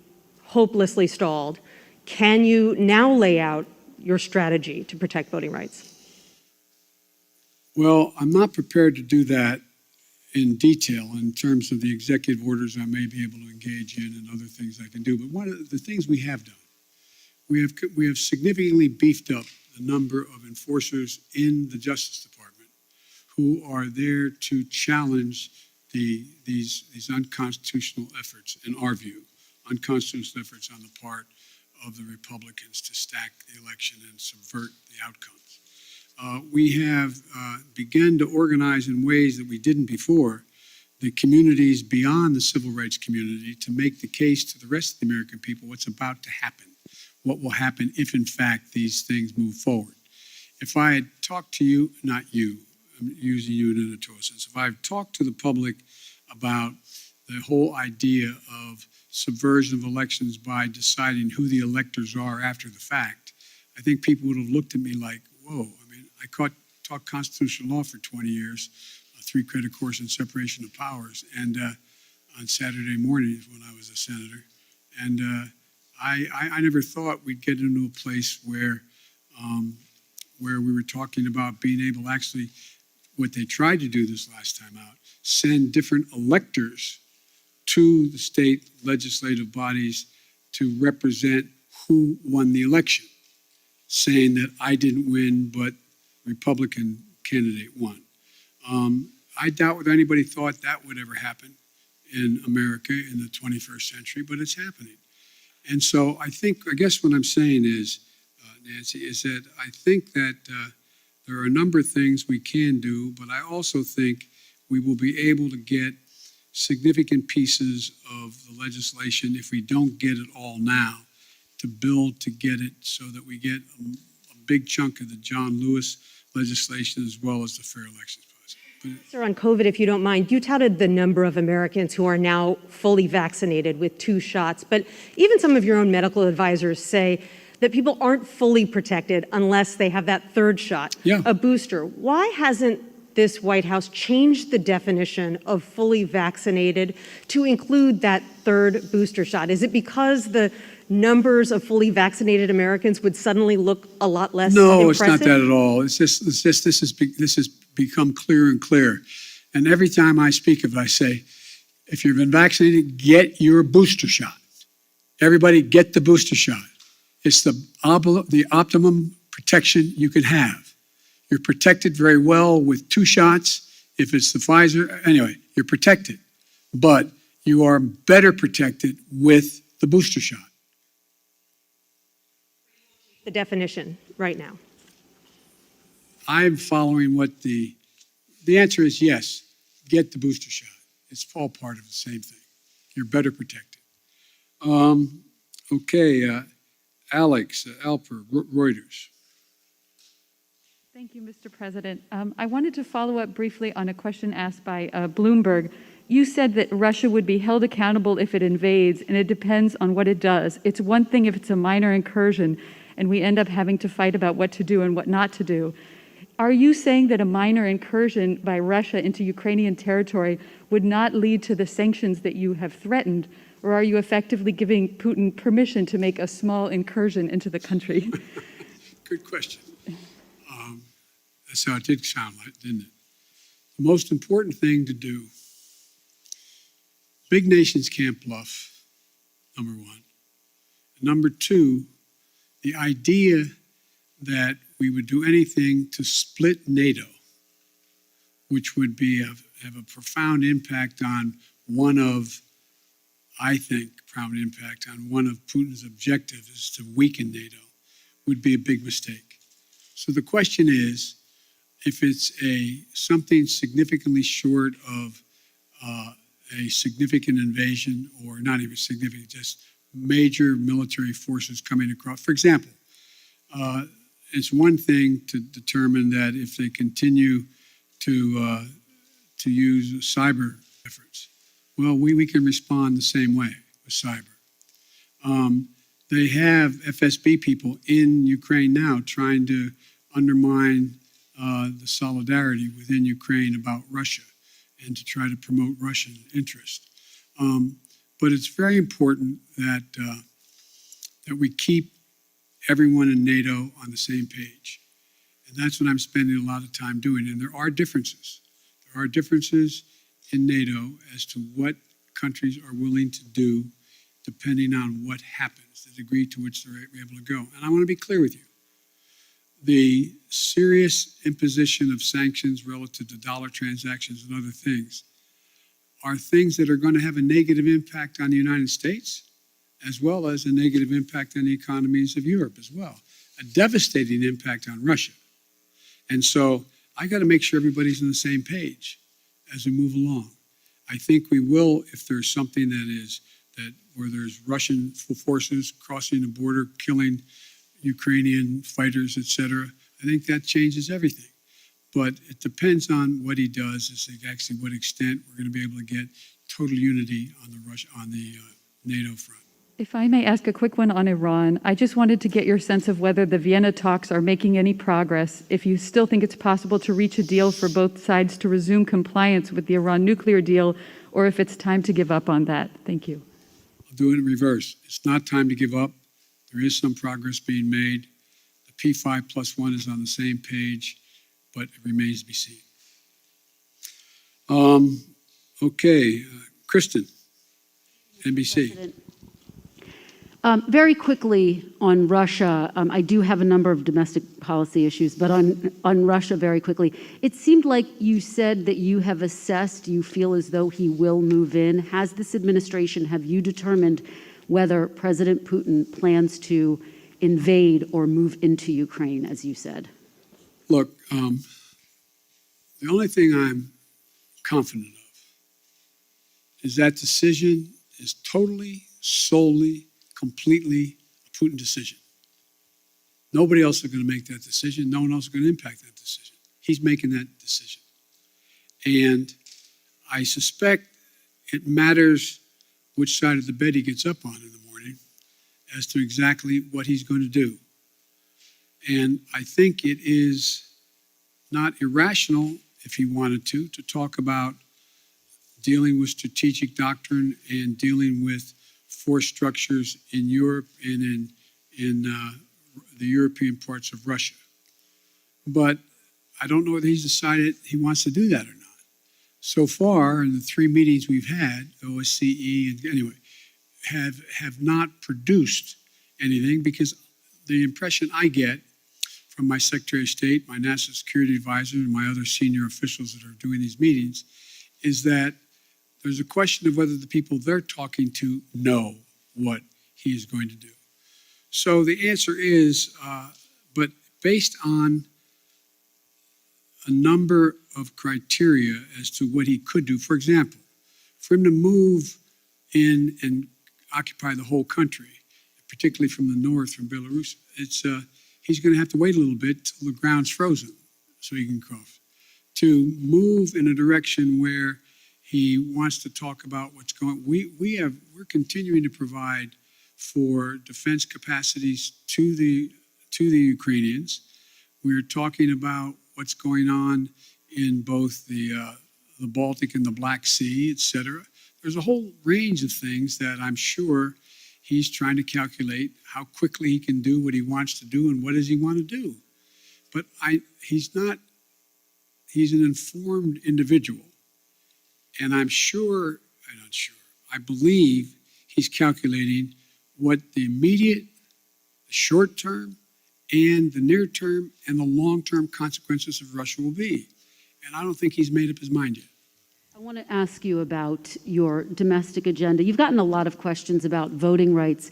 hopelessly stalled, can you now lay out your strategy to protect voting rights? Well, I'm not prepared to do that in detail in terms of the executive orders I may be able to engage in and other things I can do. But one of the things we have done, we have significantly beefed up the number of enforcers in the Justice Department who are there to challenge these unconstitutional efforts, in our view, unconstitutional efforts on the part of the Republicans to stack the election and subvert the outcomes. We have begun to organize in ways that we didn't before the communities beyond the civil rights community to make the case to the rest of the American people what's about to happen, what will happen if, in fact, these things move forward. If I had talked to you, not you, I'm using you in a total sense, if I've talked to the public about the whole idea of subversion of elections by deciding who the electors are after the fact, I think people would have looked at me like, whoa, I mean, I taught constitutional law for 20 years, a 3-credit course in separation of powers, and on Saturday mornings when I was a senator. And I never thought we'd get into a place where we were talking about being able actually, what they tried to do this last time out, send different electors to the state legislative bodies to represent who won the election, saying that I didn't win, but Republican candidate won. I doubt whether anybody thought that would ever happen in America in the 21st century, but it's happening. And so I guess what I'm saying is, Nancy, is that I think that there are a number of things we can do, but I also think we will be able to get significant pieces of the legislation, if we don't get it all now, to build to get it so that we get a big chunk of the John Lewis legislation as well as the fair elections process. Sir, on COVID, if you don't mind, you touted the number of Americans who are now fully vaccinated with 2 shots, but even some of your own medical advisors say that people aren't fully protected unless they have that 3rd shot, a booster. Why hasn't this White House changed the definition of fully vaccinated to include that 3rd booster shot? Is it because the numbers of fully vaccinated Americans would suddenly look a lot less impressive? No, it's not that at all. It's just this has become clearer and clearer. And every time I speak of it, I say, if you've been vaccinated, get your booster shot. Everybody get the booster shot. It's the optimum protection you can have. You're protected very well with 2 shots. If it's the Pfizer, anyway, you're protected. But you are better protected with the booster shot. The definition right now. I'm following what the answer is yes, get the booster shot. It's all part of the same thing. You're better protected. Alex Alper, Reuters. Thank you, Mr. President. I wanted to follow up briefly on a question asked by Bloomberg. You said that Russia would be held accountable if it invades, and it depends on what it does. It's one thing if it's a minor incursion, and we end up having to fight about what to do and what not to do. Are you saying that a minor incursion by Russia into Ukrainian territory would not lead to the sanctions that you have threatened, or are you effectively giving Putin permission to make a small incursion into the country? Good question. That's how it did sound like, didn't it? The most important thing to do, big nations can't bluff, number one. Number two, the idea that we would do anything to split NATO, which would have a profound impact on profound impact on one of Putin's objectives is to weaken NATO, would be a big mistake. So the question is, if it's something significantly short of a significant invasion, or not even significant, just major military forces coming across. For example, it's one thing to determine that if they continue to use cyber efforts, well, we can respond the same way with cyber. They have FSB people in Ukraine now trying to undermine the solidarity within Ukraine about Russia and to try to promote Russian interest. But it's very important that we keep everyone in NATO on the same page. And that's what I'm spending a lot of time doing. And there are differences. There are differences in NATO as to what countries are willing to do depending on what happens, the degree to which they're able to go. And I want to be clear with you. the serious imposition of sanctions relative to dollar transactions and other things are things that are going to have a negative impact on the United States, as well as a negative impact on the economies of Europe as well, a devastating impact on Russia. And so I got to make sure everybody's on the same page as we move along. I think we will if there's something where there's Russian forces crossing the border, killing Ukrainian fighters, etc. I think that changes everything. But it depends on what he does, is actually what extent we're going to be able to get total unity on the NATO front. If I may ask a quick one on Iran, I just wanted to get your sense of whether the Vienna talks are making any progress, if you still think it's possible to reach a deal for both sides to resume compliance with the Iran nuclear deal, or if it's time to give up on that. Thank you. I'll do it in reverse. It's not time to give up. There is some progress being made. The P5+1 is on the same page, but it remains to be seen. Okay, Kristen, NBC. Very quickly on Russia, I do have a number of domestic policy issues, but on Russia very quickly, it seemed like you said that you have assessed, you feel as though he will move in. Has this administration, have you determined whether President Putin plans to invade or move into Ukraine, as you said? Look, the only thing I'm confident of is that decision is totally, solely, completely a Putin decision. Nobody else is going to make that decision. No one else is going to impact that decision. He's making that decision. And I suspect it matters which side of the bed he gets up on in the morning as to exactly what he's going to do. And I think it is not irrational, if he wanted to talk about dealing with strategic doctrine and dealing with force structures in Europe and in the European parts of Russia. But I don't know whether he's decided he wants to do that or not. So far, in the 3 meetings we've had, OSCE, and anyway, have not produced anything, because the impression I get from my Secretary of State, my National Security Advisor, and my other senior officials that are doing these meetings is that there's a question of whether the people they're talking to know what he is going to do. So the answer is, but based on a number of criteria as to what he could do. For example, for him to move in and occupy the whole country, particularly from the north, from Belarus, he's going to have to wait a little bit till the ground's frozen so he can cross. To move in a direction where he wants to talk about what's going. We're continuing to provide for defense capacities to the Ukrainians. We're talking about what's going on in both the Baltic and the Black Sea, et cetera. There's a whole range of things that I'm sure he's trying to calculate how quickly he can do what he wants to do and what does he want to do. But he's an informed individual. And I believe he's calculating what the immediate, the short term, and the near term, and the long-term consequences of Russia will be. And I don't think he's made up his mind yet. I want to ask you about your domestic agenda. You've gotten a lot of questions about voting rights,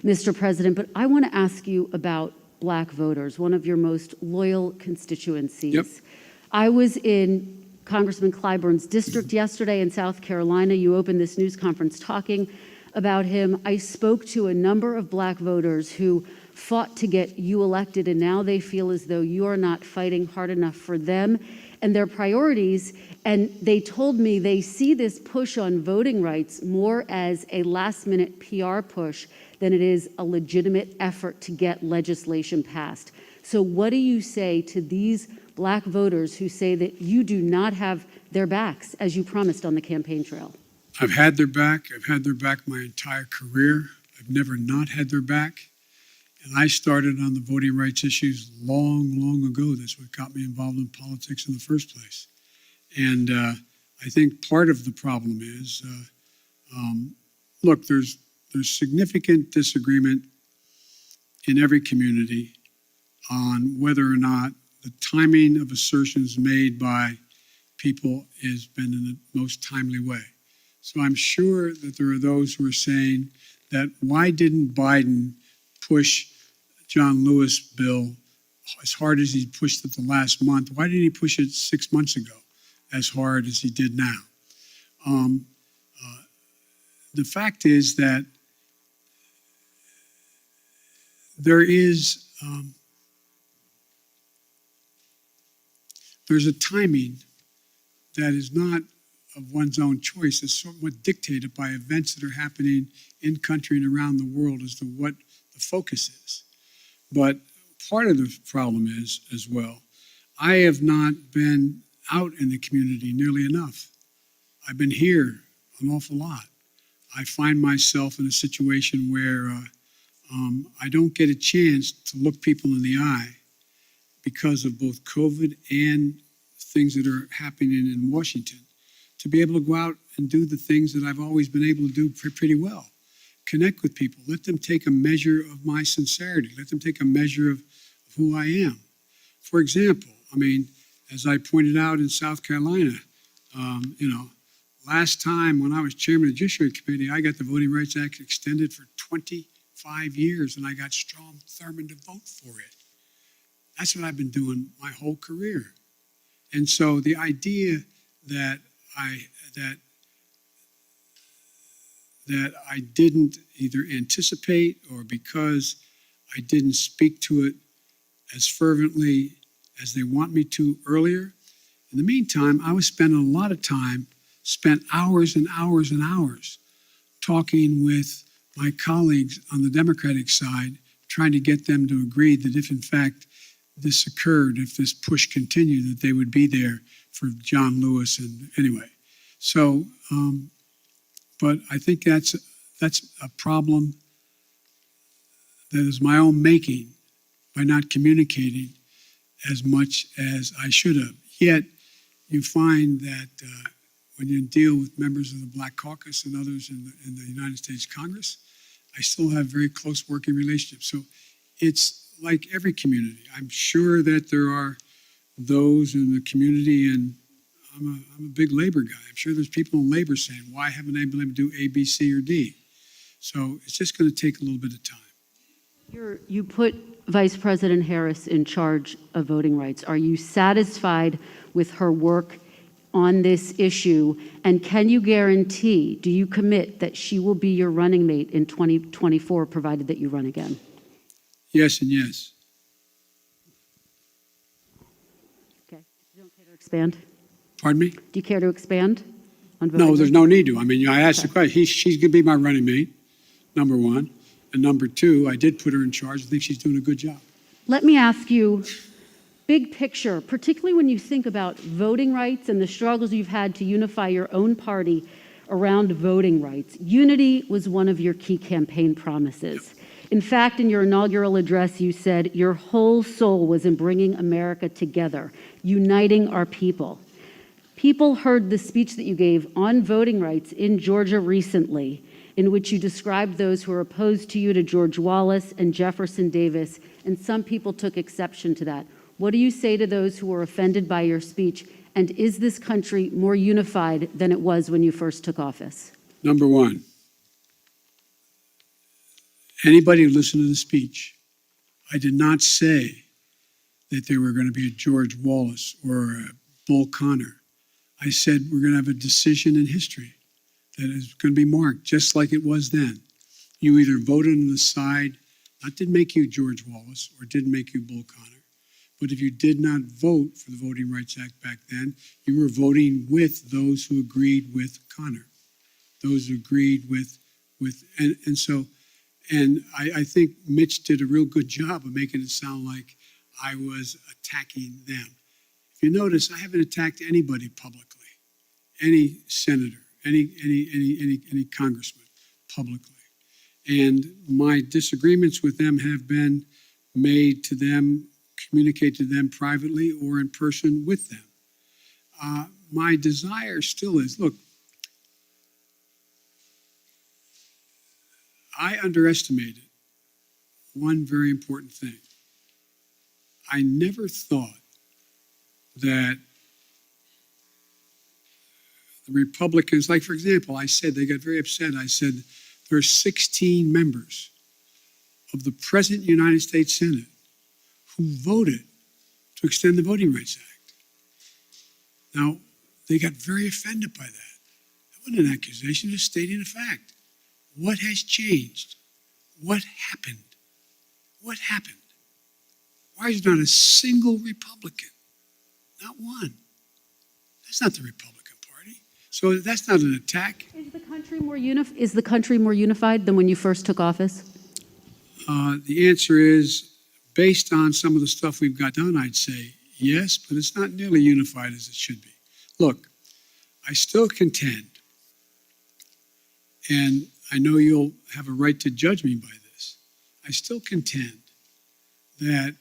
Mr. President, but I want to ask you about Black voters, one of your most loyal constituencies. Yep. I was in Congressman Clyburn's district yesterday in South Carolina. You opened this news conference talking about him. I spoke to a number of Black voters who fought to get you elected, and now they feel as though you are not fighting hard enough for them and their priorities. And they told me they see this push on voting rights more as a last-minute PR push than it is a legitimate effort to get legislation passed. So what do you say to these Black voters who say that you do not have their backs, as you promised on the campaign trail? I've had their back. I've had their back my entire career. I've never not had their back. And I started on the voting rights issues long, long ago. That's what got me involved in politics in the first place. And I think part of the problem is, look, there's significant disagreement in every community on whether or not the timing of assertions made by people has been in the most timely way. So I'm sure that there are those who are saying that why didn't Biden push John Lewis bill as hard as he pushed it the last month? Why didn't he push it 6 months ago as hard as he did now? The fact is that there's a timing that is not of one's own choice. It's somewhat dictated by events that are happening in country and around the world as to what the focus is. But part of the problem is, as well, I have not been out in the community nearly enough. I've been here an awful lot. I find myself in a situation where I don't get a chance to look people in the eye because of both COVID and things that are happening in Washington, to be able to go out and do the things that I've always been able to do pretty well. Connect with people, let them take a measure of my sincerity, let them take a measure of who I am. For example, I mean, as I pointed out in South Carolina, last time when I was chairman of the Judiciary Committee, I got the Voting Rights Act extended for 25 years, and I got Strom Thurmond to vote for it. That's what I've been doing my whole career. And so the idea that I didn't either anticipate or because I didn't speak to it as fervently as they want me to earlier. In the meantime, I was spending a lot of time, spent hours and hours and hours talking with my colleagues on the Democratic side, trying to get them to agree that if in fact this occurred, if this push continued, that they would be there for John Lewis. And anyway, so, but I think that's a problem that is my own making by not communicating as much as I should have. Yet you find that when you deal with members of the Black Caucus and others in the United States Congress, I still have very close working relationships. So it's like every community. I'm sure that there are those in the community, and I'm a big labor guy. I'm sure there's people in labor saying, why haven't I been able to do A, B, C, or D? So it's just going to take a little bit of time. You put Vice President Harris in charge of voting rights. Are you satisfied with her work on this issue? And can you guarantee, do you commit that she will be your running mate in 2024, provided that you run again? Yes and yes. Okay. You don't care to expand? Pardon me? Do you care to expand on voting No, there's rights? no need to. I mean, I asked the question. She's going to be my running mate, number one. And number two, I did put her in charge. I think she's doing a good job. Let me ask you, big picture, particularly when you think about voting rights and the struggles you've had to unify your own party around voting rights. Unity was one of your key campaign promises. In fact, in your inaugural address, you said your whole soul was in bringing America together, uniting our people. People heard the speech that you gave on voting rights in Georgia recently, in which you described those who are opposed to you to George Wallace and Jefferson Davis, and some people took exception to that. What do you say to those who were offended by your speech, and is this country more unified than it was when you first took office? Number one, anybody who listened to the speech, I did not say that there were going to be a George Wallace or a Bull Connor. I said we're going to have a decision in history that is going to be marked just like it was then. You either voted on the side that didn't make you George Wallace or didn't make you Bull Connor. But if you did not vote for the Voting Rights Act back then, you were voting with those who agreed with Connor, those who agreed with and I think Mitch did a real good job of making it sound like I was attacking them. If you notice, I haven't attacked anybody publicly, any senator, any congressman publicly. And my disagreements with them have been made to them, communicate to them privately or in person with them. My desire still is, look, I underestimated one very important thing. I never thought that the Republicans, like for example, I said, they got very upset. I said, there are 16 members of the present United States Senate who voted to extend the Voting Rights Act. Now, they got very offended by that. That wasn't an accusation, it was stating a fact. What has changed? What happened? What happened? Why is there not a single Republican? Not one. That's not the Republican Party. So that's not an attack. Is the country more unified than when you first took office? The answer is, based on some of the stuff we've got done, I'd say yes, but it's not nearly unified as it should be. Look, I still contend, and I know you'll have a right to judge me by this, I still contend that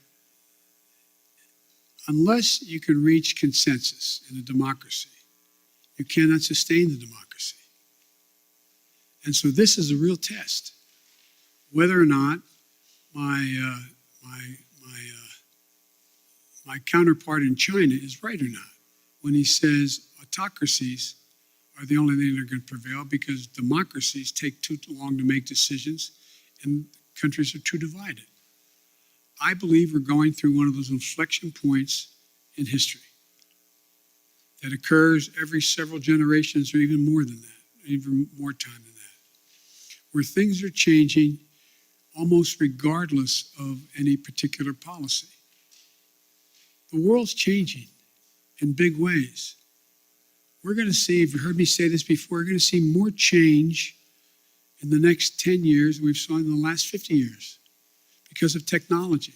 unless you can reach consensus in a democracy, you cannot sustain the democracy. And so this is a real test, whether or not my counterpart in China is right or not when he says autocracies are the only thing that are going to prevail because democracies take too long to make decisions and countries are too divided. I believe we're going through one of those inflection points in history that occurs every several generations or even more than that, even more time than that, where things are changing almost regardless of any particular policy. The world's changing in big ways. We're going to see, if you heard me say this before, we're going to see more change in the next 10 years than we've seen in the last 50 years because of technology,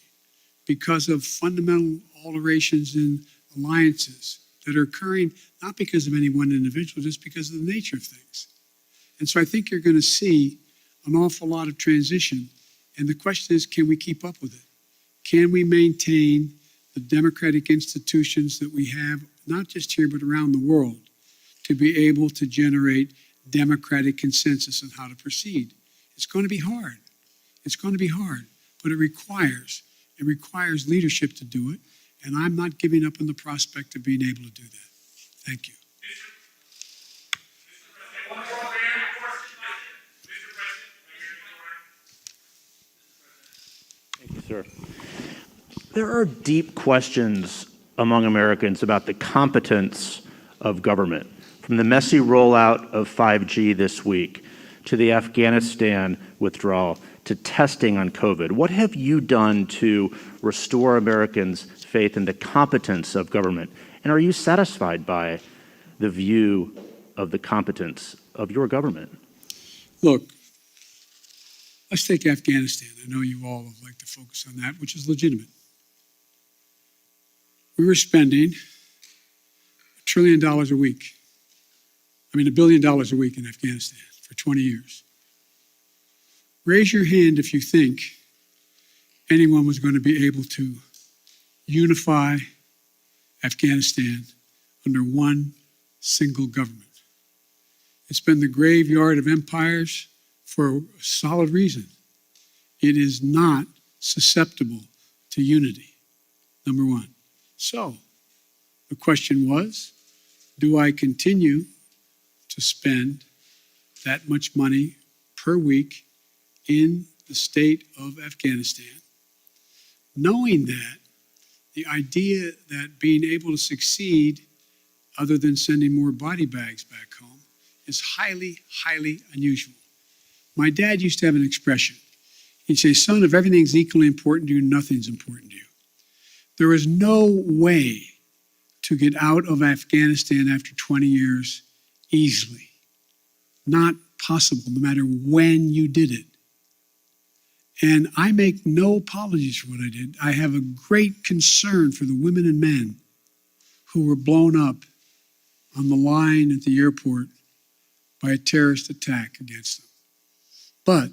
because of fundamental alterations in alliances that are occurring, not because of any one individual, just because of the nature of things. And so I think you're going to see an awful lot of transition. And the question is, can we keep up with it? Can we maintain the democratic institutions that we have, not just here, but around the world, to be able to generate democratic consensus on how to proceed? It's going to be hard. It's going to be hard, but it requires leadership to do it. And I'm not giving up on the prospect of being able to do that. Thank you. Thank you, sir. There are deep questions among Americans about the competence of government, from the messy rollout of 5G this week to the Afghanistan withdrawal to testing on COVID. What have you done to restore Americans' faith in the competence of government? And are you satisfied by the view of the competence of your government? Look, let's take Afghanistan. I know you all would like to focus on that, which is legitimate. We were spending $1 trillion a week. $1 billion a week in Afghanistan for 20 years. Raise your hand if you think anyone was going to be able to unify Afghanistan under one single government. It's been the graveyard of empires for a solid reason. It is not susceptible to unity, number one. So the question was, do I continue to spend that much money per week in the state of Afghanistan, knowing that the idea that being able to succeed, other than sending more body bags back home, is highly, highly unusual. My dad used to have an expression. He'd say, son, if everything's equally important to you, nothing's important to you. There is no way to get out of Afghanistan after 20 years easily. Not possible, no matter when you did it. And I make no apologies for what I did. I have a great concern for the women and men who were blown up on the line at the airport by a terrorist attack against them. But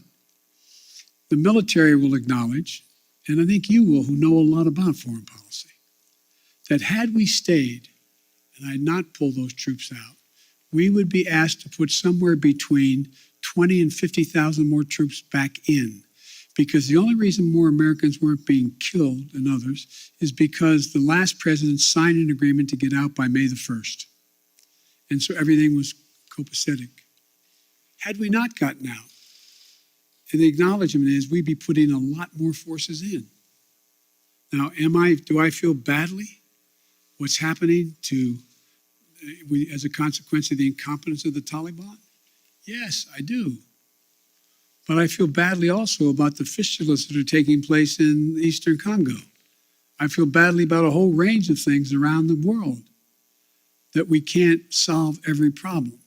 the military will acknowledge, and I think you will, who know a lot about foreign policy, that had we stayed and I had not pulled those troops out, we would be asked to put somewhere between 20 and 50,000 more troops back in, Because the only reason more Americans weren't being killed than others is because the last president signed an agreement to get out by May the 1st. And so everything was copacetic. Had we not gotten out, and the acknowledgement is we'd be putting a lot more forces in. Now, do I feel badly what's happening as a consequence of the incompetence of the Taliban? Yes, I do. But I feel badly also about the fistulas that are taking place in Eastern Congo. I feel badly about a whole range of things around the world that we can't solve every problem.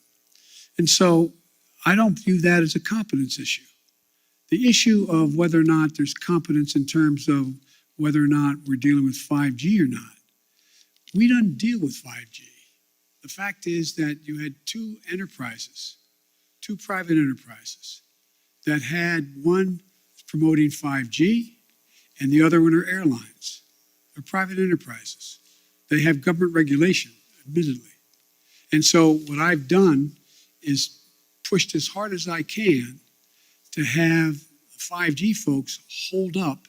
And so I don't view that as a competence issue. The issue of whether or not there's competence in terms of whether or not we're dealing with 5G or not, we don't deal with 5G. The fact is that you had two private enterprises, that had one promoting 5G and the other one are airlines. They're private enterprises. They have government regulation, admittedly. And so what I've done is pushed as hard as I can to have 5G folks hold up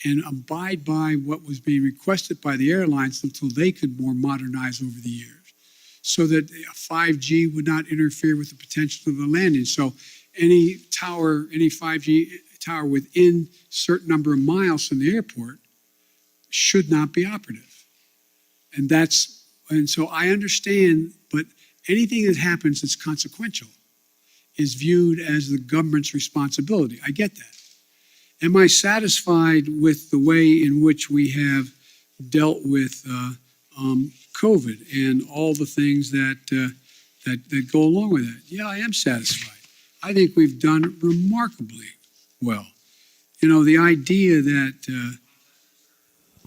and abide by what was being requested by the airlines until they could more modernize over the years, so that 5G would not interfere with the potential of the landing. So any 5G tower within a certain number of miles from the airport should not be operative. And so I understand, but anything that happens that's consequential is viewed as the government's responsibility. I get that. Am I satisfied with the way in which we have dealt with COVID and all the things that go along with that? Yeah, I am satisfied. I think we've done remarkably well. You know, the idea that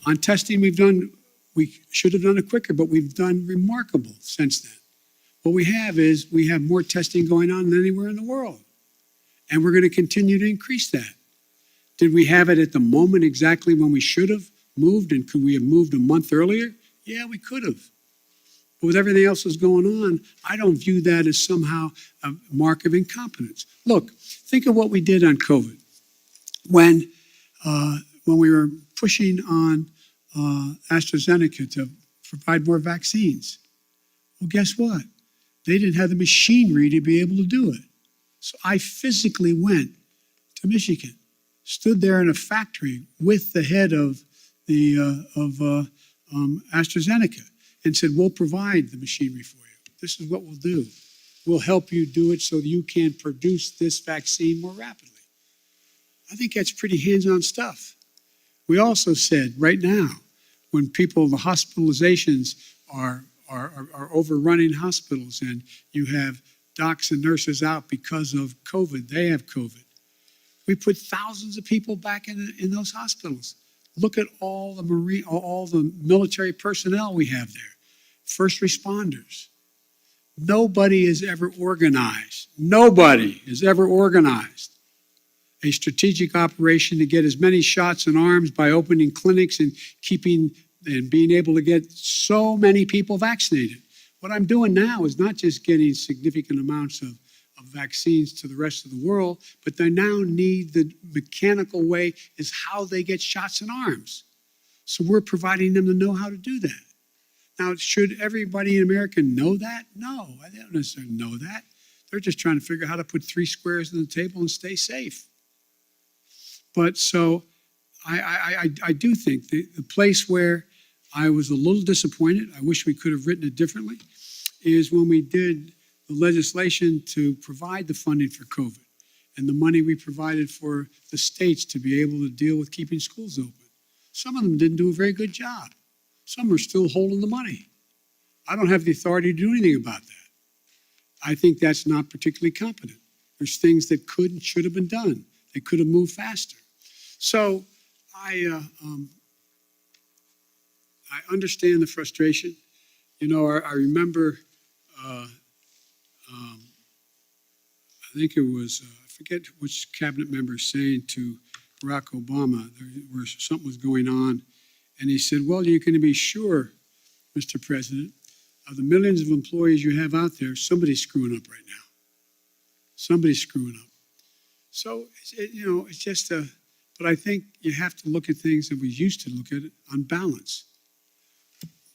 on testing we should have done it quicker, but we've done remarkable since then. What we have more testing going on than anywhere in the world. And we're going to continue to increase that. Did we have it at the moment exactly when we should have moved, and could we have moved a month earlier? Yeah, we could have. But with everything else that's going on, I don't view that as somehow a mark of incompetence. Look, think of what we did on COVID. When we were pushing on AstraZeneca to provide more vaccines. Well, guess what? They didn't have the machinery to be able to do it. So I physically went to Michigan, stood there in a factory with the head of AstraZeneca and said, we'll provide the machinery for you. This is what we'll do. We'll help you do it so that you can produce this vaccine more rapidly. I think that's pretty hands-on stuff. We also said right now, when the hospitalizations are overrunning hospitals and you have docs and nurses out because of COVID, they have COVID. We put thousands of people back in those hospitals. Look at all the military personnel we have there, first responders. Nobody has ever organized a strategic operation to get as many shots in arms by opening clinics and being able to get so many people vaccinated. What I'm doing now is not just getting significant amounts of vaccines to the rest of the world, but they now need the mechanical way is how they get shots in arms. So we're providing them to know how to do that. Now, should everybody in America know that? No, I don't necessarily know that. They're just trying to figure out how to put 3 squares on the table and stay safe. But so I do think the place where I was a little disappointed, I wish we could have written it differently, is when we did the legislation to provide the funding for COVID and the money we provided for the states to be able to deal with keeping schools open. Some of them didn't do a very good job. Some are still holding the money. I don't have the authority to do anything about that. I think that's not particularly competent. There's things that could and should have been done. They could have moved faster. So I understand the frustration. You know, I remember, I think it was, I forget which cabinet member saying to Barack Obama, where something was going on, and he said, well, you're going to be sure, Mr. President, of the millions of employees you have out there, somebody's screwing up right now. Somebody's screwing up. So, it's just but I think you have to look at things that we used to look at it on balance.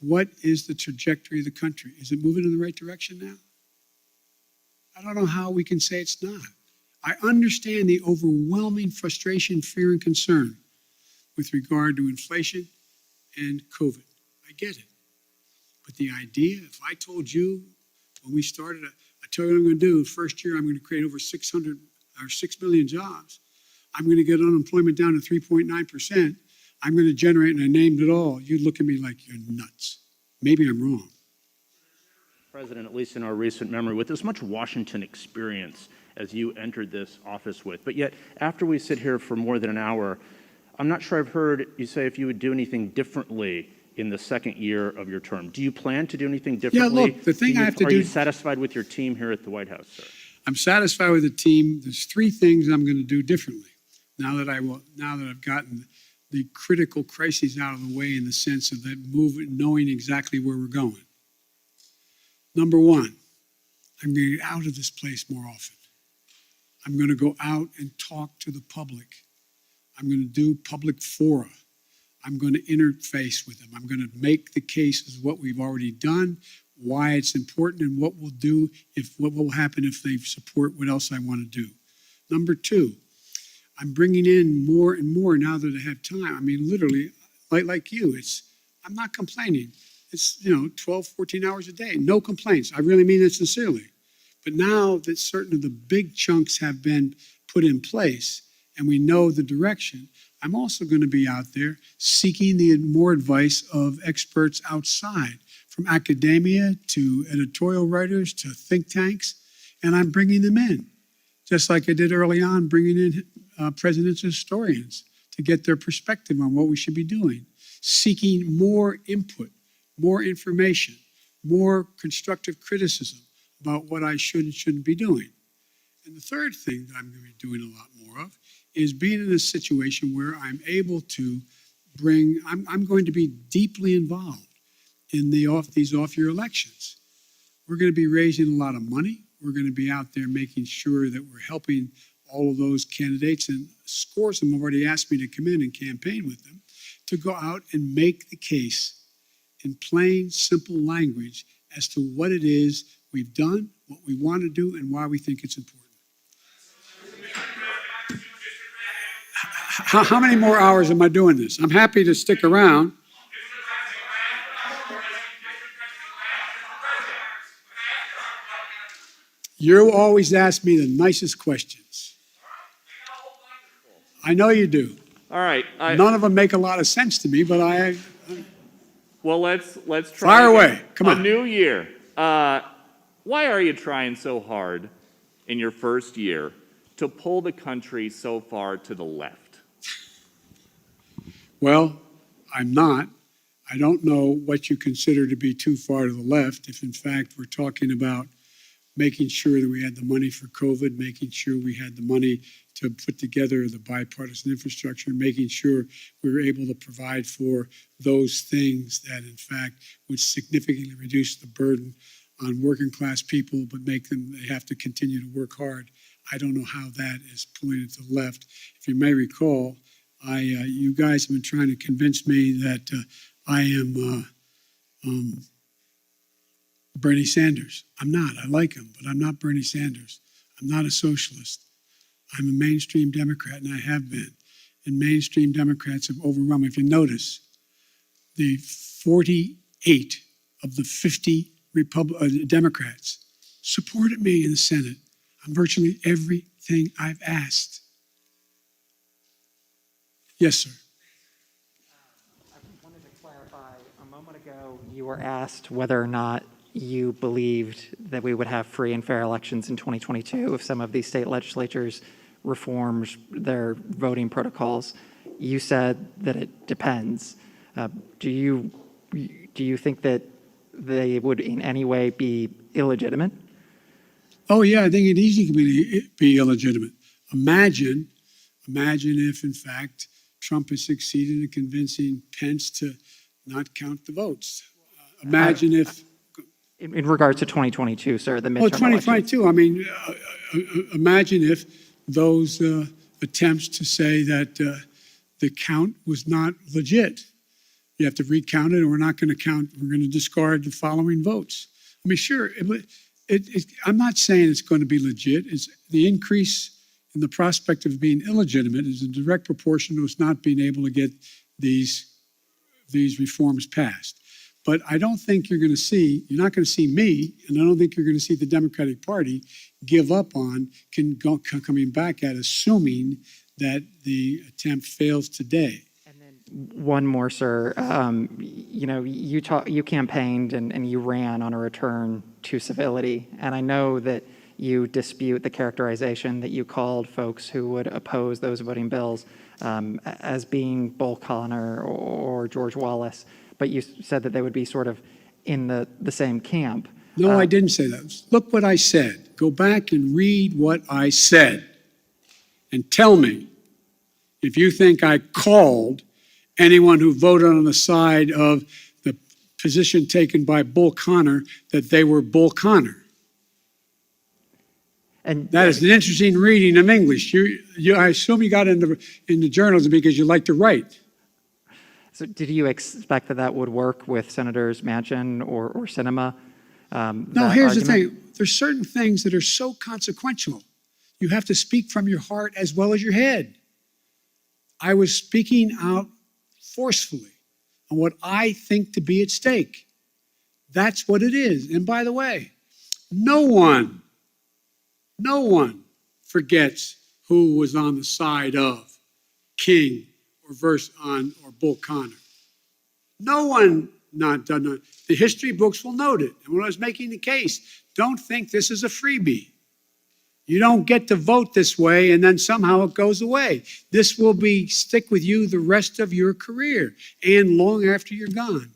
What is the trajectory of the country? Is it moving in the right direction now? I don't know how we can say it's not. I understand the overwhelming frustration, fear, and concern with regard to inflation and COVID. I get it. But the idea, if I told you when we started, I tell you what I'm going to do, first year I'm going to create over 6 million jobs. I'm going to get unemployment down to 3.9%. I'm going to generate, and I named it all. You'd look at me like you're nuts. Maybe I'm wrong. President, at least in our recent memory, with as much Washington experience as you entered this office with. But yet, after we sit here for more than an hour, I'm not sure I've heard you say if you would do anything differently in the second year of your term. Do you plan to do anything differently? Yeah, look, the thing I have to do... Are you satisfied with your team here at the White House, sir? I'm satisfied with the team. There's 3 things I'm going to do differently now that I've gotten the critical crises out of the way in the sense of that knowing exactly where we're going. Number 1, I'm going to get out of this place more often. I'm going to go out and talk to the public. I'm going to do public fora. I'm going to interface with them. I'm going to make the case as what we've already done, why it's important, and what we'll do what will happen if they support what else I want to do. Number 2, I'm bringing in more and more now that I have time. I mean, literally, like you, I'm not complaining. It's, 12, 14 hours a day. No complaints. I really mean it sincerely. But now that certain of the big chunks have been put in place and we know the direction, I'm also going to be out there seeking more advice of experts outside, from academia to editorial writers to think tanks, and I'm bringing them in, just like I did early on, bringing in presidential historians to get their perspective on what we should be doing, seeking more input, more information, more constructive criticism about what I should and shouldn't be doing. And the third thing that I'm going to be doing a lot more of is being in a situation where I'm able to I'm going to be deeply involved in these off-year elections. We're going to be raising a lot of money. We're going to be out there making sure that we're helping all of those candidates, and scores of them have already asked me to come in and campaign with them, to go out and make the case in plain, simple language as to what it is we've done, what we want to do, and why we think it's important. How many more hours am I doing this? I'm happy to stick around. You always ask me the nicest questions. I know you do. All right. None of them make a lot of sense to me, but Well, let's try. Fire away. Come on. A new year. Why are you trying so hard in your first year to pull the country so far to the left? Well, I'm not. I don't know what you consider to be too far to the left. If in fact we're talking about making sure that we had the money for COVID, making sure we had the money to put together the bipartisan infrastructure, making sure we were able to provide for those things that in fact would significantly reduce the burden on working class people, but they have to continue to work hard. I don't know how that is pulling it to the left. If you may recall, you guys have been trying to convince me that I am Bernie Sanders. I'm not. I like him, but I'm not Bernie Sanders. I'm not a socialist. I'm a mainstream Democrat, and I have been. And mainstream Democrats have overwhelmed me. If you notice, the 48 of the 50 Democrats supported me in the Senate on virtually everything I've asked. Yes, sir. I wanted to clarify. A moment ago, you were asked whether or not you believed that we would have free and fair elections in 2022 if some of these state legislatures reformed their voting protocols. You said that it depends. Do you think that they would in any way be illegitimate? Oh, yeah, I think it easily can be illegitimate. Imagine if, in fact, Trump has succeeded in convincing Pence to not count the votes. Imagine if... In regards to 2022, sir, the midterm 2022, I mean, imagine if those attempts to say that the count was not legit. You have to recount it, and we're not going to count. We're going to discard the following votes. I mean, sure, I'm not saying it's going to be legit. It's the increase in the prospect of being illegitimate is in direct proportion to us not being able to get these reforms passed. But I don't think you're not going to see me, and I don't think you're going to see the Democratic Party give up on coming back at assuming that the attempt fails today. One more, sir. You campaigned and you ran on a return to civility, and I know that you dispute the characterization that you called folks who would oppose those voting bills as being Bull Connor or George Wallace, but you said that they would be sort of in the same camp. No, I didn't say that. Look what I said. Go back and read what I said and tell me if you think I called anyone who voted on the side of the position taken by Bull Connor that they were Bull Connor. And that is an interesting reading of English. I assume you got into journalism because you like to write. So did you expect that would work with Senators Manchin or Sinema? No, here's the thing. There's certain things that are so consequential. You have to speak from your heart as well as your head. I was speaking out forcefully on what I think to be at stake. That's what it is. And by the way, no one forgets who was on the side of King or Bull Connor. No one not done that. The history books will note it. And when I was making the case, don't think this is a freebie. You don't get to vote this way and then somehow it goes away. This will stick with you the rest of your career and long after you're gone.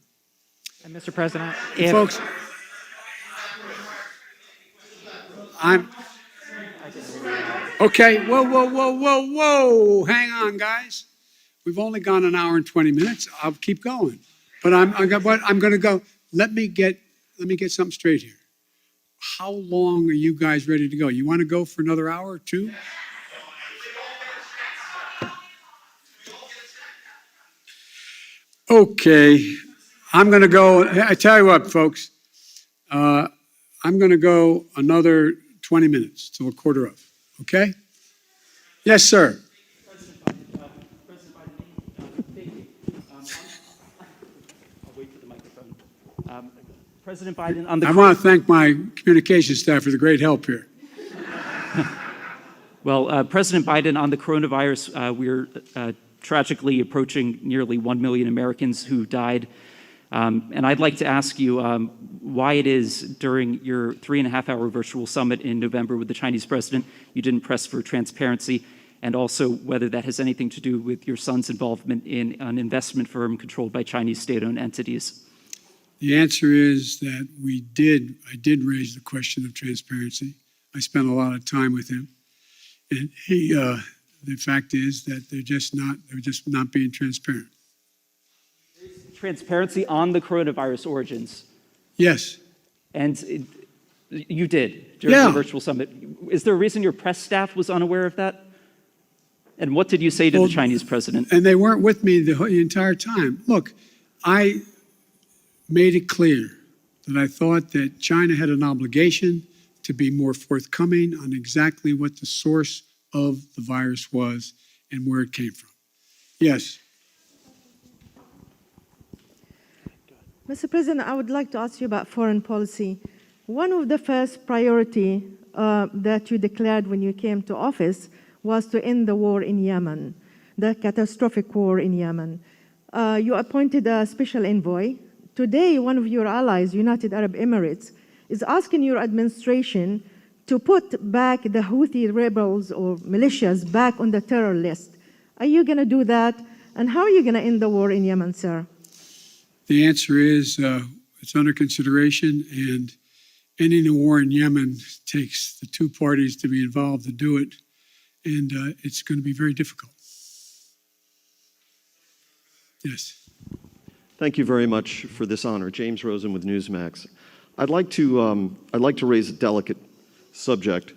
And Mr. President, Folks, okay, whoa. Hang on, guys. We've only gone an hour and 20 minutes. I'll keep going. But I'm going to go. Let me get something straight here. How long are you guys ready to go? You want to go for another hour or two? Okay. I'm going to go. I tell you what, folks. I'm going to go another 20 minutes till 1:15. Okay? Yes, sir. President Biden on the. I want to thank my communications staff for the great help here. Well, President Biden, on the coronavirus, we're tragically approaching nearly 1 million Americans who died. And I'd like to ask you why it is during your 3.5-hour virtual summit in November with the Chinese president, you didn't press for transparency, and also whether that has anything to do with your son's involvement in an investment firm controlled by Chinese state-owned entities. The answer is that I did raise the question of transparency. I spent a lot of time with him. And the fact is that they're just not being transparent. Transparency on the coronavirus origins. Yes. And you did during the virtual summit. Is there a reason your press staff was unaware of that? And what did you say to the Chinese president? And they weren't with me the entire time. Look, I made it clear that I thought that China had an obligation to be more forthcoming on exactly what the source of the virus was and where it came from. Yes. Mr. President, I would like to ask you about foreign policy. One of the first priority that you declared when you came to office was to end the war in Yemen, the catastrophic war in Yemen. You appointed a special envoy. Today, one of your allies, United Arab Emirates, is asking your administration to put back the Houthi rebels or militias back on the terror list. Are you going to do that? And how are you going to end the war in Yemen, sir? The answer is it's under consideration, and ending the war in Yemen takes the two parties to be involved to do it, and it's going to be very difficult. Yes. Thank you very much for this honor. James Rosen with Newsmax. I'd like to raise a delicate subject.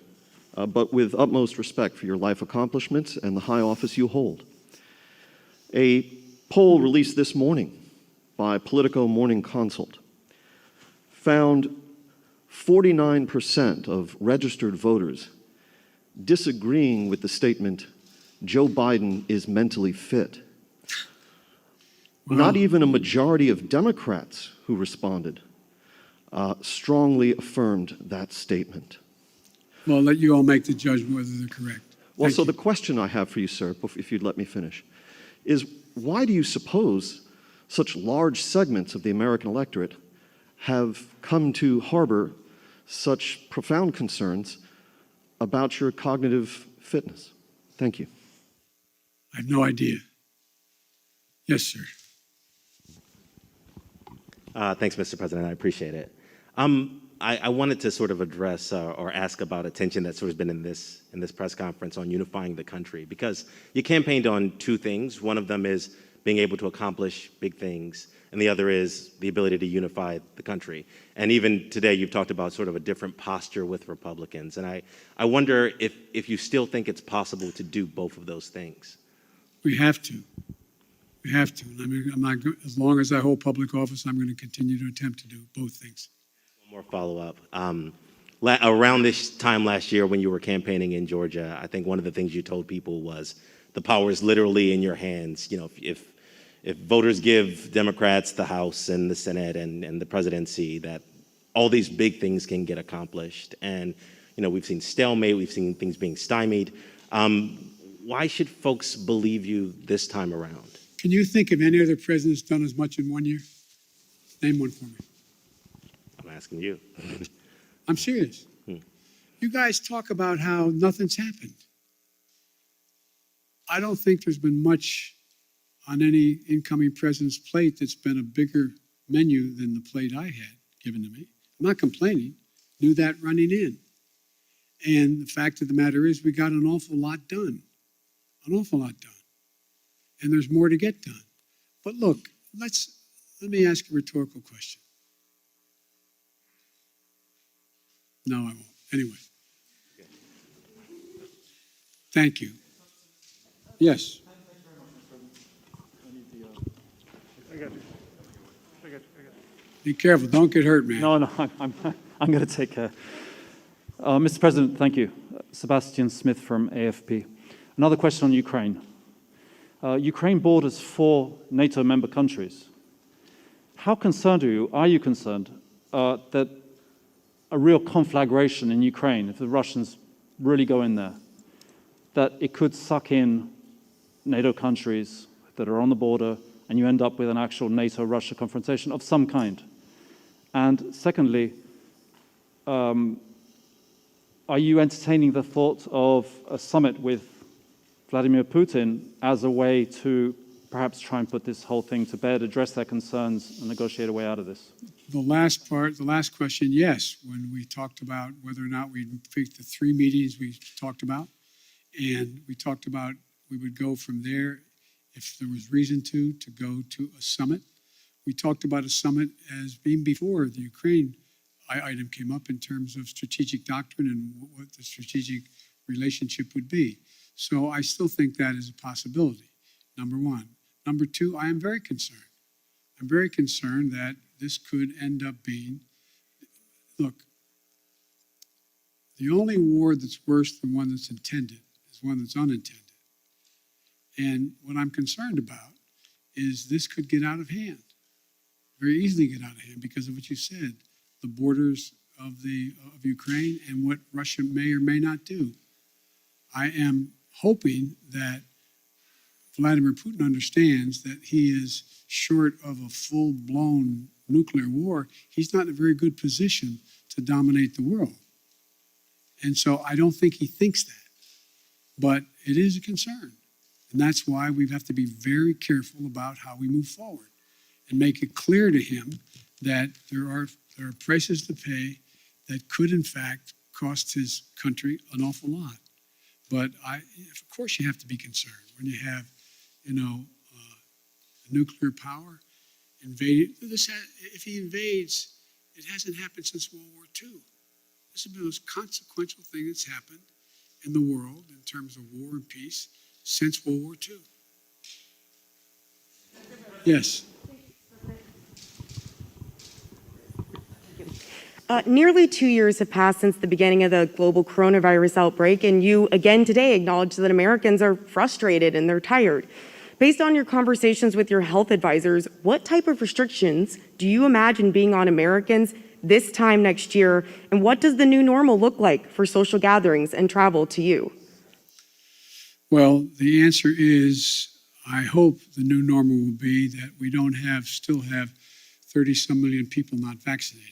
but with utmost respect for your life accomplishments and the high office you hold. A poll released this morning by Politico Morning Consult found 49% of registered voters disagreeing with the statement, Joe Biden is mentally fit. Wow. Not even a majority of Democrats who responded strongly affirmed that statement. Well, I'll let you all make the judgment whether they're correct. Well, Thank so you. the question I have for you, sir, if you'd let me finish, is why do you suppose such large segments of the American electorate have come to harbor such profound concerns about your cognitive fitness? Thank you. I have no idea. Yes, sir. Thanks, Mr. President. I appreciate it. I wanted to sort of address or ask about attention that's sort of been in this press conference on unifying the country, because you campaigned on two things. One of them is being able to accomplish big things, and the other is the ability to unify the country. And even today, you've talked about sort of a different posture with Republicans. And I wonder if you still think it's possible to do both of those things. We have to. We have to. And I mean, as long as I hold public office, I'm going to continue to attempt to do both things. One more follow-up. Around this time last year when you were campaigning in Georgia, I think one of the things you told people was the power is literally in your hands. You know, if voters give Democrats the House and the Senate and the presidency, that all these big things can get accomplished. And, you know, we've seen stalemate, we've seen things being stymied. Why should folks believe you this time around? Can you think of any other president's done as much in 1 year? Name one for me. I'm asking you. I'm serious. You guys talk about how nothing's happened. I don't think there's been much on any incoming president's plate that's been a bigger menu than the plate I had given to me. I'm not complaining. Knew that running in. And the fact of the matter is we got an awful lot done. An awful lot done. And there's more to get done. But look, let me ask a rhetorical question. No, I won't. Anyway. Thank you. Yes. Be careful. Don't get hurt, man. No, I'm going to take care. Mr. President, thank you. Sebastian Smith from AFP. Another question on Ukraine. Ukraine borders 4 NATO member countries. How concerned are you concerned that a real conflagration in Ukraine, if the Russians really go in there, that it could suck in NATO countries that are on the border and you end up with an actual NATO-Russia confrontation of some kind? And secondly, are you entertaining the thought of a summit with Vladimir Putin as a way to perhaps try and put this whole thing to bed, address their concerns, and negotiate a way out of this? The last part, the last question, yes. When we talked about whether or not we'd pick the 3 meetings we talked about, and we talked about we would go from there if there was reason to go to a summit. We talked about a summit as being before the Ukraine item came up in terms of strategic doctrine and what the strategic relationship would be. So I still think that is a possibility, number one. Number two, I am very concerned. I'm very concerned that this could end up being, look, the only war that's worse than one that's intended is one that's unintended. And what I'm concerned about is this could get out of hand, very easily get out of hand because of what you said, the borders of Ukraine and what Russia may or may not do. I am hoping that Vladimir Putin understands that he is short of a full-blown nuclear war. He's not in a very good position to dominate the world. And so I don't think he thinks that. But it is a concern. And that's why we have to be very careful about how we move forward and make it clear to him that there are prices to pay that could, in fact, cost his country an awful lot. But of course, you have to be concerned when you have, nuclear power invaded. If he invades, it hasn't happened since World War II. This has been the most consequential thing that's happened in the world in terms of war and peace since World War II. Yes. Nearly 2 years have passed since the beginning of the global coronavirus outbreak, and you again today acknowledge that Americans are frustrated and they're tired. Based on your conversations with your health advisors, what type of restrictions do you imagine being on Americans this time next year, and what does the new normal look like for social gatherings and travel to you? Well, the answer is, I hope the new normal will be that we don't still have 30-some million people not vaccinated.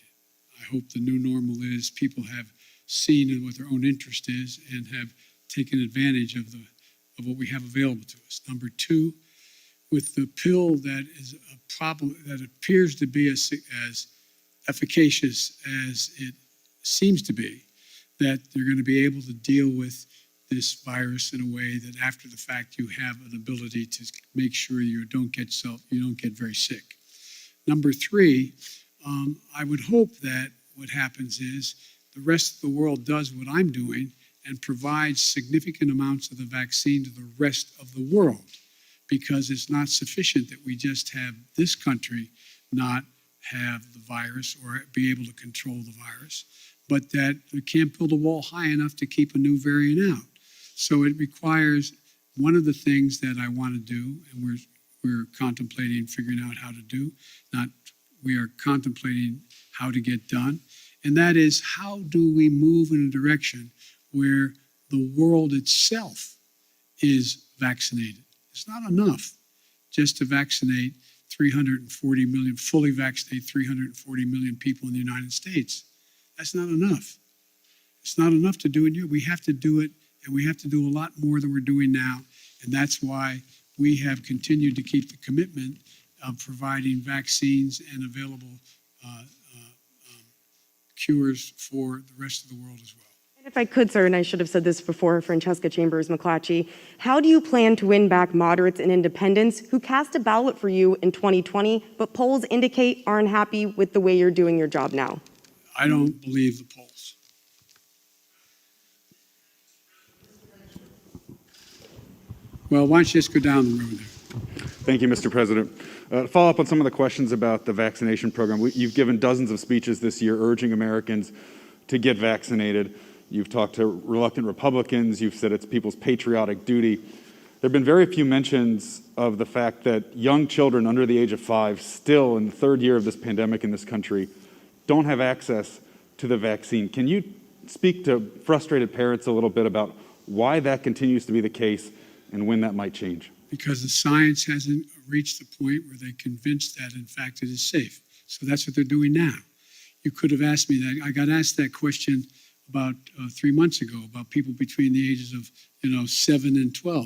I hope the new normal is people have seen what their own interest is and have taken advantage of what we have available to us. Number two, with the pill that is a problem that appears to be as efficacious as it seems to be, that they're going to be able to deal with this virus in a way that after the fact you have an ability to make sure you don't get very sick. Number three, I would hope that what happens is the rest of the world does what I'm doing and provides significant amounts of the vaccine to the rest of the world, because it's not sufficient that we just have this country not have the virus or be able to control the virus, but that we can't build a wall high enough to keep a new variant out. So it requires one of the things that I want to do, and we're contemplating figuring out how to do, we are contemplating how to get done, and that is, how do we move in a direction where the world itself is vaccinated? It's not enough just to vaccinate 340 million, fully vaccinate 340 million people in the United States. That's not enough. It's not enough to do it here. We have to do it, and we have to do a lot more than we're doing now, and that's why we have continued to keep the commitment of providing vaccines and available cures for the rest of the world as well. And if I could, sir, and I should have said this before, Francesca Chambers McClatchy, how do you plan to win back moderates and independents who cast a ballot for you in 2020, but polls indicate aren't happy with the way you're doing your job now? I don't believe the polls. Well, why don't you just go down the road there? Thank you, Mr. President. To follow up on some of the questions about the vaccination program, you've given dozens of speeches this year urging Americans to get vaccinated. You've talked to reluctant Republicans. You've said it's people's patriotic duty. There have been very few mentions of the fact that young children under the age of 5, still in the third year of this pandemic in this country, don't have access to the vaccine. Can you speak to frustrated parents a little bit about why that continues to be the case and when that might change? Because the science hasn't reached the point where they're convinced that, in fact, it is safe. So that's what they're doing now. You could have asked me that. I got asked that question about 3 months ago about people between the ages of 7 and 12.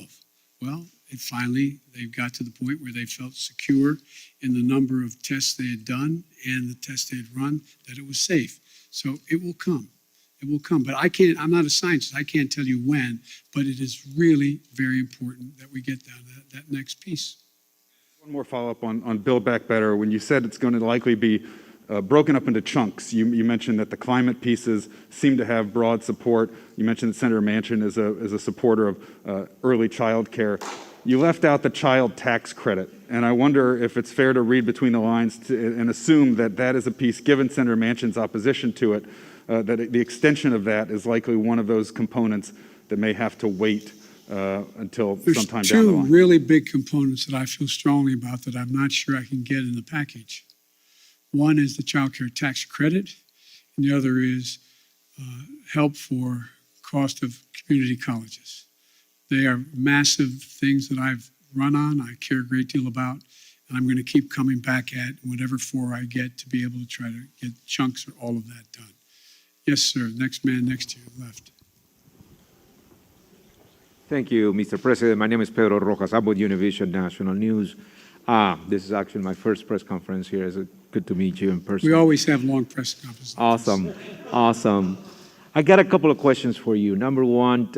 Well, they've got to the point where they felt secure in the number of tests they had done and the tests they had run, that it was safe. So it will come. It will come. But I'm not a scientist. I can't tell you when, but it is really very important that we get down to that next piece. One more follow-up on Build Back Better. When you said it's going to likely be broken up into chunks, you mentioned that the climate pieces seem to have broad support. You mentioned that Senator Manchin is a supporter of early child care. You left out the child tax credit, and I wonder if it's fair to read between the lines and assume that that is a piece, given Senator Manchin's opposition to it, that the extension of that is likely one of those components that may have to wait until sometime down the line. There's two really big components that I feel strongly about that I'm not sure I can get in the package. One is the child care tax credit, and the other is help for cost of community colleges. They are massive things that I've run on, I care a great deal about, and I'm going to keep coming back at whatever floor I get to be able to try to get chunks or all of that done. Yes, sir. Next man next to you, left. Thank you, Mr. President. My name is Pedro Rojas. I'm with Univision National News. This is actually my first press conference here. It's good to meet you in person. We always have long press conferences. Awesome. I got a couple of questions for you. Number one,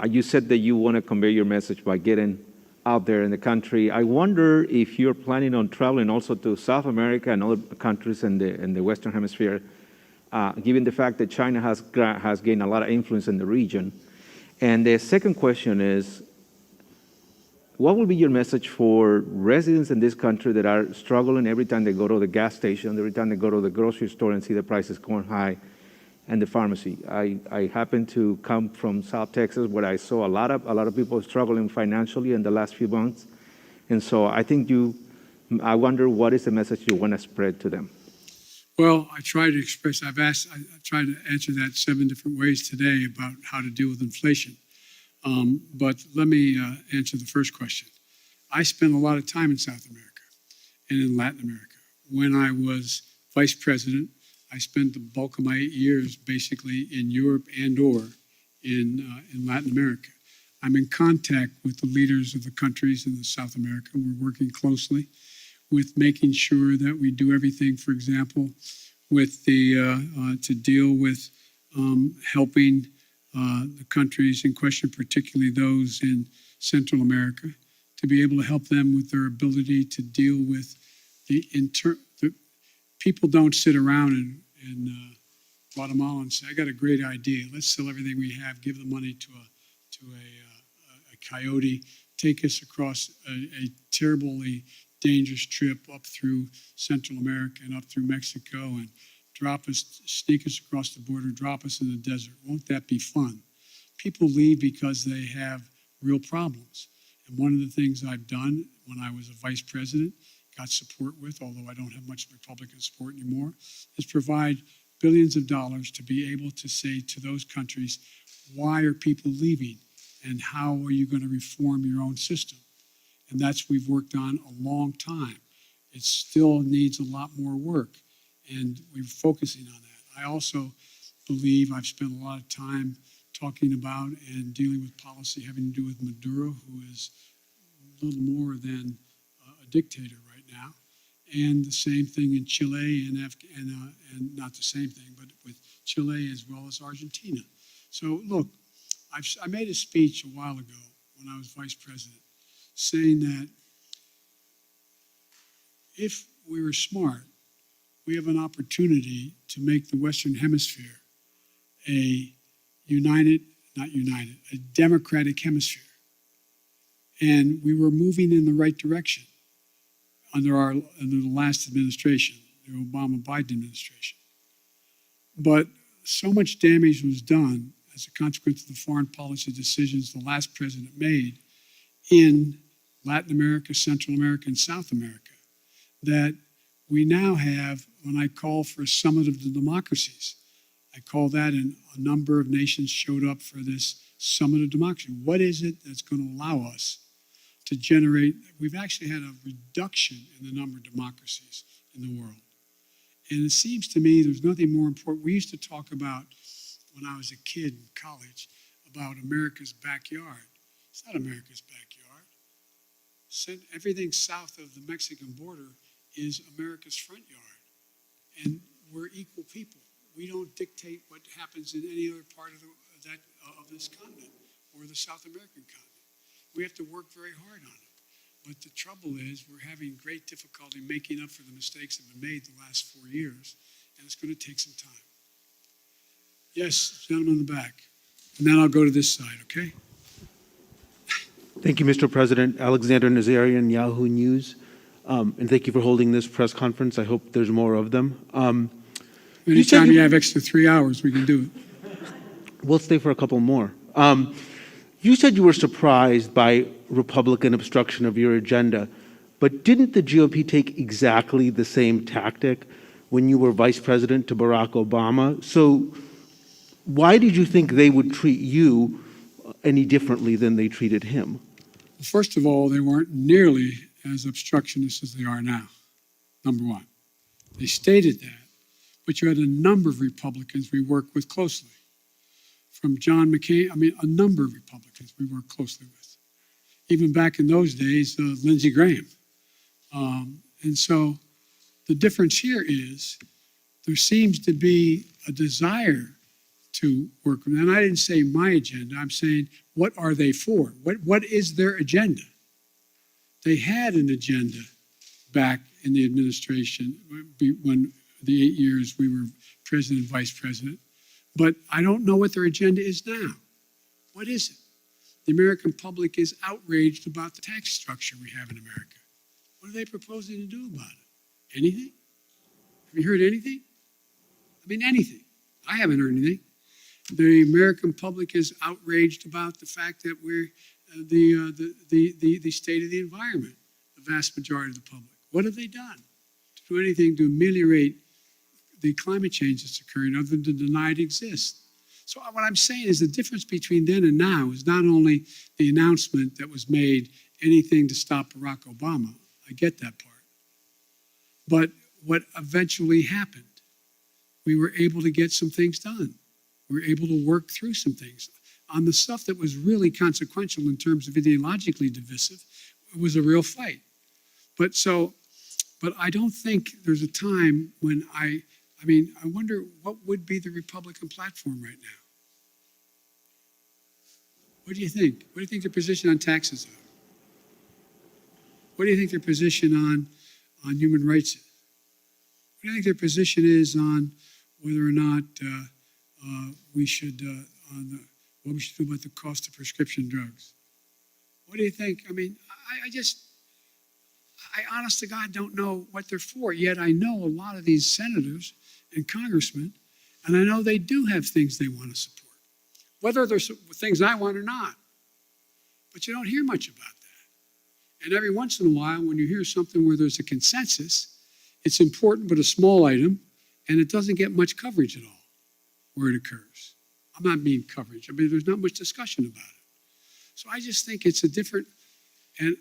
you said that you want to convey your message by getting out there in the country. I wonder if you're planning on traveling also to South America and other countries in the Western Hemisphere, given the fact that China has gained a lot of influence in the region. And the second question is, what will be your message for residents in this country that are struggling every time they go to the gas station, every time they go to the grocery store and see the prices going high, and the pharmacy? I happen to come from South Texas, where I saw a lot of people struggling financially in the last few months, and so I wonder what is the message you want to spread to them? Well, I try to express, I tried to answer that 7 different ways today about how to deal with inflation. But let me answer the first question. I spent a lot of time in South America and in Latin America. When I was vice president, I spent the bulk of my 8 years basically in Europe and/or in Latin America. I'm in contact with the leaders of the countries in South America. We're working closely with making sure that we do everything, for example, with to deal with helping the countries in question, particularly those in Central America, to be able to help them with their ability to deal with the people don't sit around in Guatemala and say, I got a great idea. Let's sell everything we have, give the money to a coyote, take us across a terribly dangerous trip up through Central America and up through Mexico and sneak us across the border, drop us in the desert. Won't that be fun? People leave because they have real problems. And one of the things I've done when I was a vice president, got support with, although I don't have much Republican support anymore, is provide billions of dollars to be able to say to those countries, why are people leaving? And how are you going to reform your own system? And that's we've worked on a long time. It still needs a lot more work, and we're focusing on that. I also believe I've spent a lot of time talking about and dealing with policy having to do with Maduro, who is a little more than a dictator right now, and the same thing in Chile and not the same thing, but with Chile as well as Argentina. So look, I made a speech a while ago when I was vice president, saying that if we were smart, we have an opportunity to make the Western Hemisphere a a democratic hemisphere. And we were moving in the right direction under the last administration, the Obama-Biden administration. But so much damage was done as a consequence of the foreign policy decisions the last president made in Latin America, Central America, and South America, that we now have, when I call for a summit of the democracies, I call that, and a number of nations showed up for this summit of democracy. What is it that's going to allow us to generate? We've actually had a reduction in the number of democracies in the world. And it seems to me there's nothing more important. We used to talk about, when I was a kid in college, about America's backyard. It's not America's backyard. Everything south of the Mexican border is America's front yard. And we're equal people. We don't dictate what happens in any other part of this continent or the South American continent. We have to work very hard on it. But the trouble is we're having great difficulty making up for the mistakes that have been made the last 4 years, and it's going to take some time. Yes, gentleman in the back. And then I'll go to this side, okay? Thank you, Mr. President. Alexander Nazarian, Yahoo News. And thank you for holding this press conference. I hope there's more of them. Anytime you have extra 3 hours, we can do it. We'll stay for a couple more. You said you were surprised by Republican obstruction of your agenda, but didn't the GOP take exactly the same tactic when you were vice president to Barack Obama? So why did you think they would treat you any differently than they treated him? First of all, they weren't nearly as obstructionist as they are now, number one. They stated that, but you had a number of Republicans we worked with closely. From John McCain, a number of Republicans we worked closely with. Even back in those days, Lindsey Graham. And so the difference here is there seems to be a desire to work with them. And I didn't say my agenda. I'm saying, what are they for? What is their agenda? They had an agenda back in the administration when the 8 years we were president and vice president. But I don't know what their agenda is now. What is it? The American public is outraged about the tax structure we have in America. What are they proposing to do about it? Anything? Have you heard anything? I mean, anything. I haven't heard anything. The American public is outraged about the fact that we're the state of the environment, the vast majority of the public. What have they done to do anything to ameliorate the climate change that's occurring other than to deny it exists? So what I'm saying is the difference between then and now is not only the announcement that was made, anything to stop Barack Obama. I get that part. But what eventually happened, we were able to get some things done. We were able to work through some things. On the stuff that was really consequential in terms of ideologically divisive, it was a real fight. But I don't think there's a time when I wonder what would be the Republican platform right now. What do you think? What do you think their position on taxes are? What do you think their position on human rights is? What do you think their position is on whether or not we should what we should do about the cost of prescription drugs? What do you think? I mean, I honest to God don't know what they're for, yet I know a lot of these senators and congressmen, and I know they do have things they want to support, whether they're things I want or not. But you don't hear much about that. And every once in a while, when you hear something where there's a consensus, it's important but a small item, and it doesn't get much coverage at all where it occurs. I'm not mean coverage. I mean, there's not much discussion about it. So I just think it's a different, and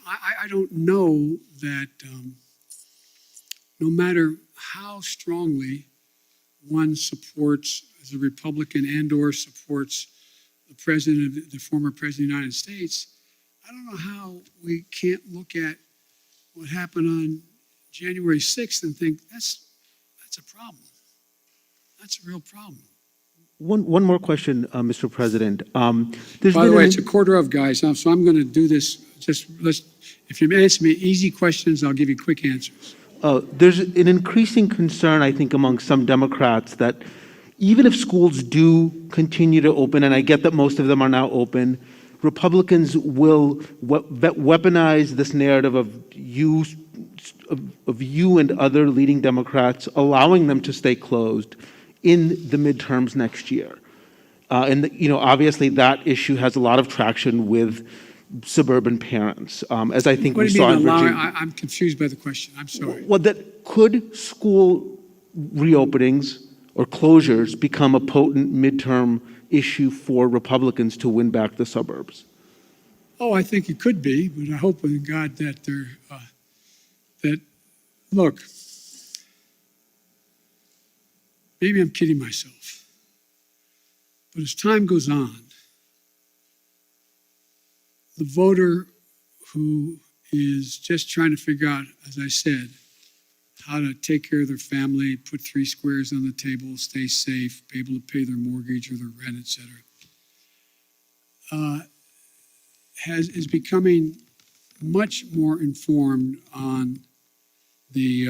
I don't know that no matter how strongly one supports as a Republican and or supports the former president of the United States, I don't know how we can't look at what happened on January 6th and think that's a problem. That's a real problem. One more question, Mr. President. By the way, it's a quarter of, guys, so I'm going to do this. If you answer me easy questions, I'll give you quick answers. There's an increasing concern, I think, among some Democrats that even if schools do continue to open, and I get that most of them are now open, Republicans will weaponize this narrative of you and other leading Democrats, allowing them to stay closed in the midterms next year. And obviously that issue has a lot of traction with suburban parents, as I think we saw in Virginia. I'm confused by the question. I'm sorry. Well, could school reopenings or closures become a potent midterm issue for Republicans to win back the suburbs? Oh, I think it could be, but I hope in God that look, maybe I'm kidding myself, but as time goes on, the voter who is just trying to figure out, as I said, how to take care of their family, put 3 squares on the table, stay safe, be able to pay their mortgage or their rent, etc., is becoming much more informed on the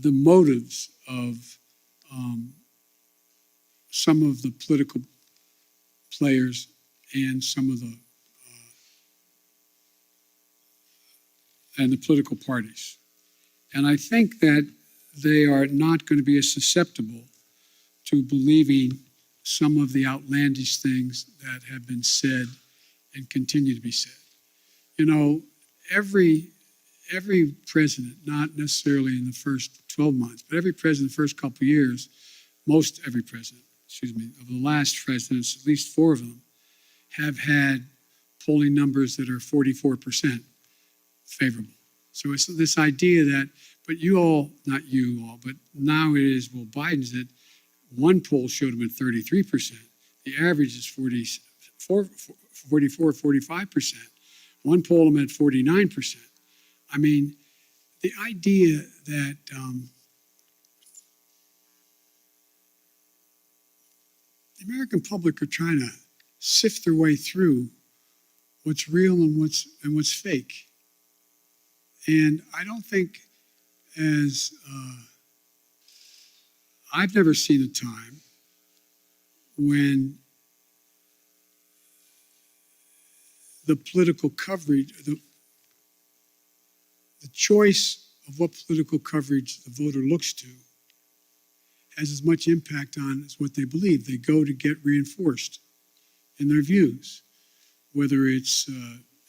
motives of some of the political players and some of the political parties. And I think that they are not going to be as susceptible to believing some of the outlandish things that have been said and continue to be said. Every president, not necessarily in the first 12 months, but every president the first couple of years, every president, of the last presidents, at least 4 of them, have had polling numbers that are 44% favorable. So it's this idea that, but you all, not you all, but now it is, well, Biden's at, one poll showed him at 33%. The average is 44, 45%. One poll him at 49%. I mean, the idea that the American public are trying to sift their way through what's real and what's fake. And I don't think, as I've never seen a time when the political coverage, the choice of what political coverage the voter looks to has as much impact on as what they believe. They go to get reinforced in their views, whether it's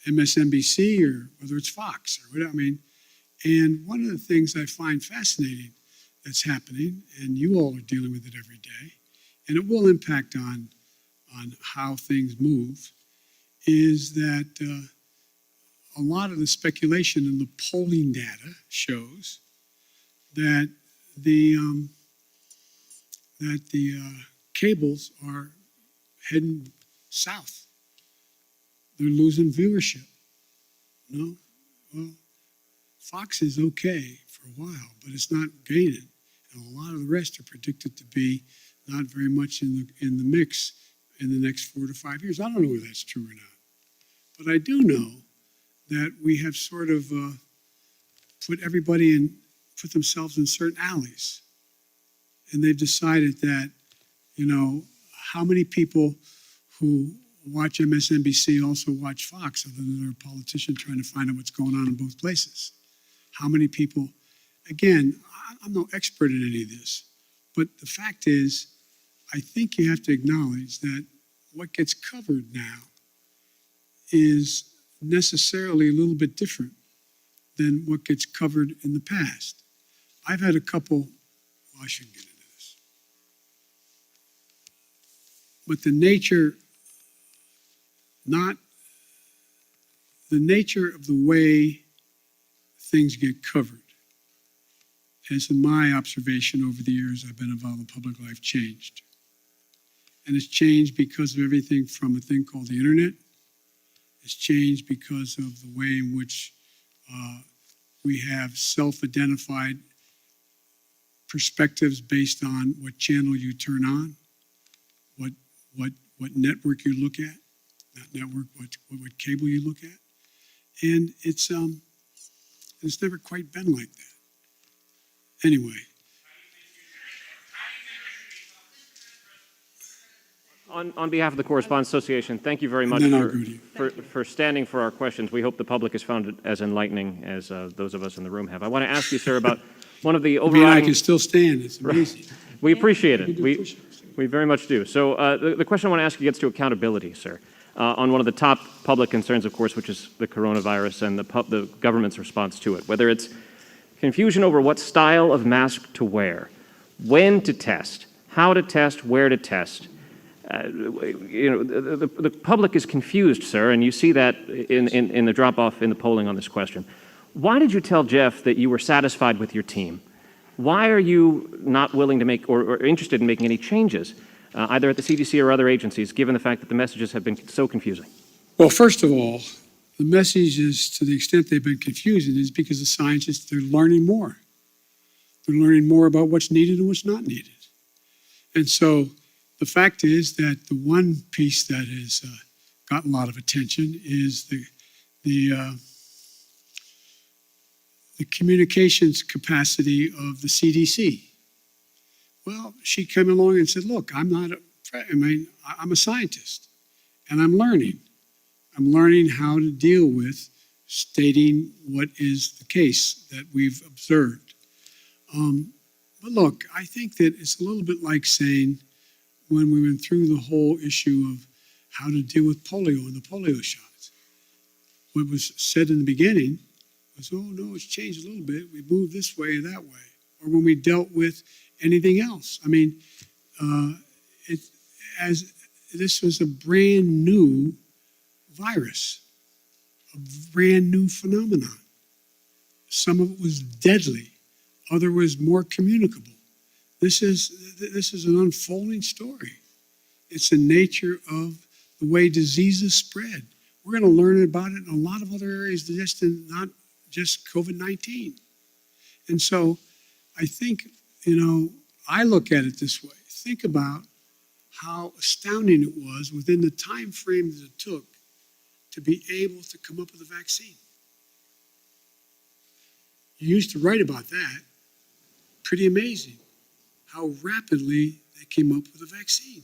MSNBC or whether it's Fox or whatever. I mean, and one of the things I find fascinating that's happening, and you all are dealing with it every day, and it will impact on how things move, is that a lot of the speculation in the polling data shows that the cables are heading south. They're losing viewership. No, well, Fox is okay for a while, but it's not gaining, and a lot of the rest are predicted to be not very much in the mix in the next 4 to 5 years. I don't know whether that's true or not, but I do know that we have sort of put themselves in certain alleys, and they've decided that, you know, how many people who watch MSNBC also watch Fox, other than they're a politician trying to find out what's going on in both places? How many people? Again, I'm no expert in any of this, but the fact is, I think you have to acknowledge that what gets covered now is necessarily a little bit different than what gets covered in the past. I've had a couple, well, I shouldn't get into this, but the nature of the way things get covered, as in my observation over the years I've been involved in public life, changed. And it's changed because of everything from a thing called the internet. It's changed because of the way in which we have self-identified perspectives based on what channel you turn on, what network you look at, not network, what cable you look at. And it's never quite been like that. Anyway. On behalf of the Correspondents Association, thank you very much for standing for our questions. We hope the public has found it as enlightening as those of us in the room have. I want to ask you, sir, about one of the overriding... I can still stand. It's amazing. We appreciate it. We very much do. So the question I want to ask you gets to accountability, sir. On one of the top public concerns, of course, which is the coronavirus and the government's response to it, whether it's confusion over what style of mask to wear, when to test, how to test, where to test. The public is confused, sir, and you see that in the drop-off in the polling on this question. Why did you tell Jeff that you were satisfied with your team? Why are you not willing to make or interested in making any changes, either at the CDC or other agencies, given the fact that the messages have been so confusing? Well, first of all, the messages, to the extent they've been confusing, is because the scientists, they're learning more. They're learning more about what's needed and what's not needed. And so the fact is that the one piece that has gotten a lot of attention is the communications capacity of the CDC. Well, she came along and said, look, I'm a scientist, and I'm learning. I'm learning how to deal with stating what is the case that we've observed. But look, I think that it's a little bit like saying, when we went through the whole issue of how to deal with polio and the polio shots, what was said in the beginning was, oh no, it's changed a little bit. We moved this way or that way. Or when we dealt with anything else. I mean, this was a brand new virus, a brand new phenomenon. Some of it was deadly, other was more communicable. This is an unfolding story. It's the nature of the way diseases spread. We're going to learn about it in a lot of other areas, not just COVID-19. And so I think, I look at it this way. Think about how astounding it was within the time frame that it took to be able to come up with a vaccine. You used to write about that. Pretty amazing how rapidly they came up with a vaccine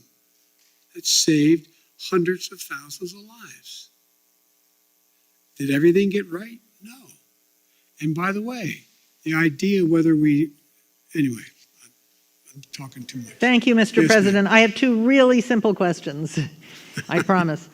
that saved hundreds of thousands of lives. Did everything get right? No. And by the way, the idea whether anyway, I'm talking too much. Thank you, Mr. Yes, President. ma'am. I have two really simple questions, I promise.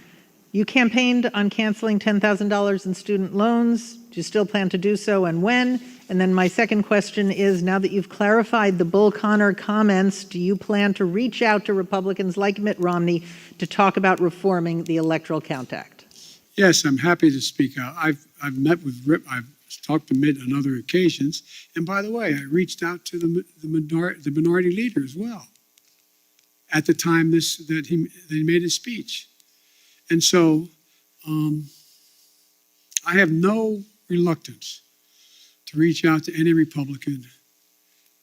You campaigned on canceling $10,000 in student loans. Do you still plan to do so, and when? And then my second question is, now that you've clarified the Bull Connor comments, do you plan to reach out to Republicans like Mitt Romney to talk about reforming the Electoral Count Act? Yes, I'm happy to speak out. I've met with Rip. I've talked to Mitt on other occasions. And by the way, I reached out to the minority leader as well at the time that he made his speech. And so I have no reluctance to reach out to any Republican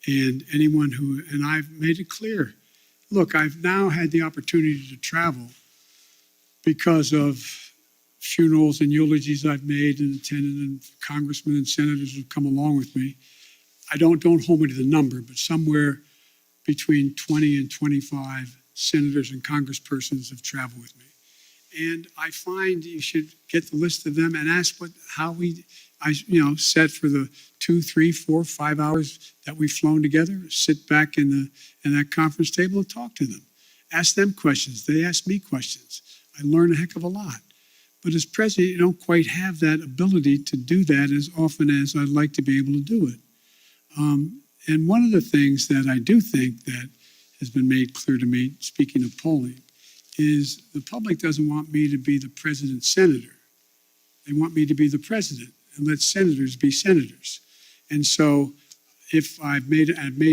and anyone and I've made it clear. Look, I've now had the opportunity to travel because of funerals and eulogies I've made and attended, and congressmen and senators have come along with me. Don't hold me to the number, but somewhere between 20 and 25 senators and congresspersons have traveled with me. And I find you should get the list of them and ask how I said for the 2, 3, 4, 5 hours that we've flown together, sit back in that conference table and talk to them. Ask them questions. They ask me questions. I learn a heck of a lot. But as president, you don't quite have that ability to do that as often as I'd like to be able to do it. And one of the things that I do think that has been made clear to me, speaking of polling, is the public doesn't want me to be the president's senator. They want me to be the president and let senators be senators. And so if I've made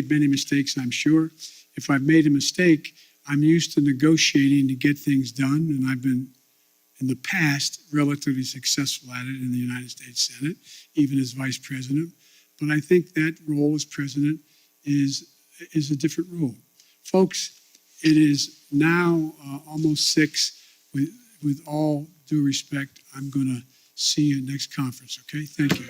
many mistakes, I'm sure. If I've made a mistake, I'm used to negotiating to get things done, and I've been, in the past, relatively successful at it in the United States Senate, even as vice president. But I think that role as president is a different role. Folks, it is now almost 6. With all due respect, I'm going to see you next conference, okay? Thank you.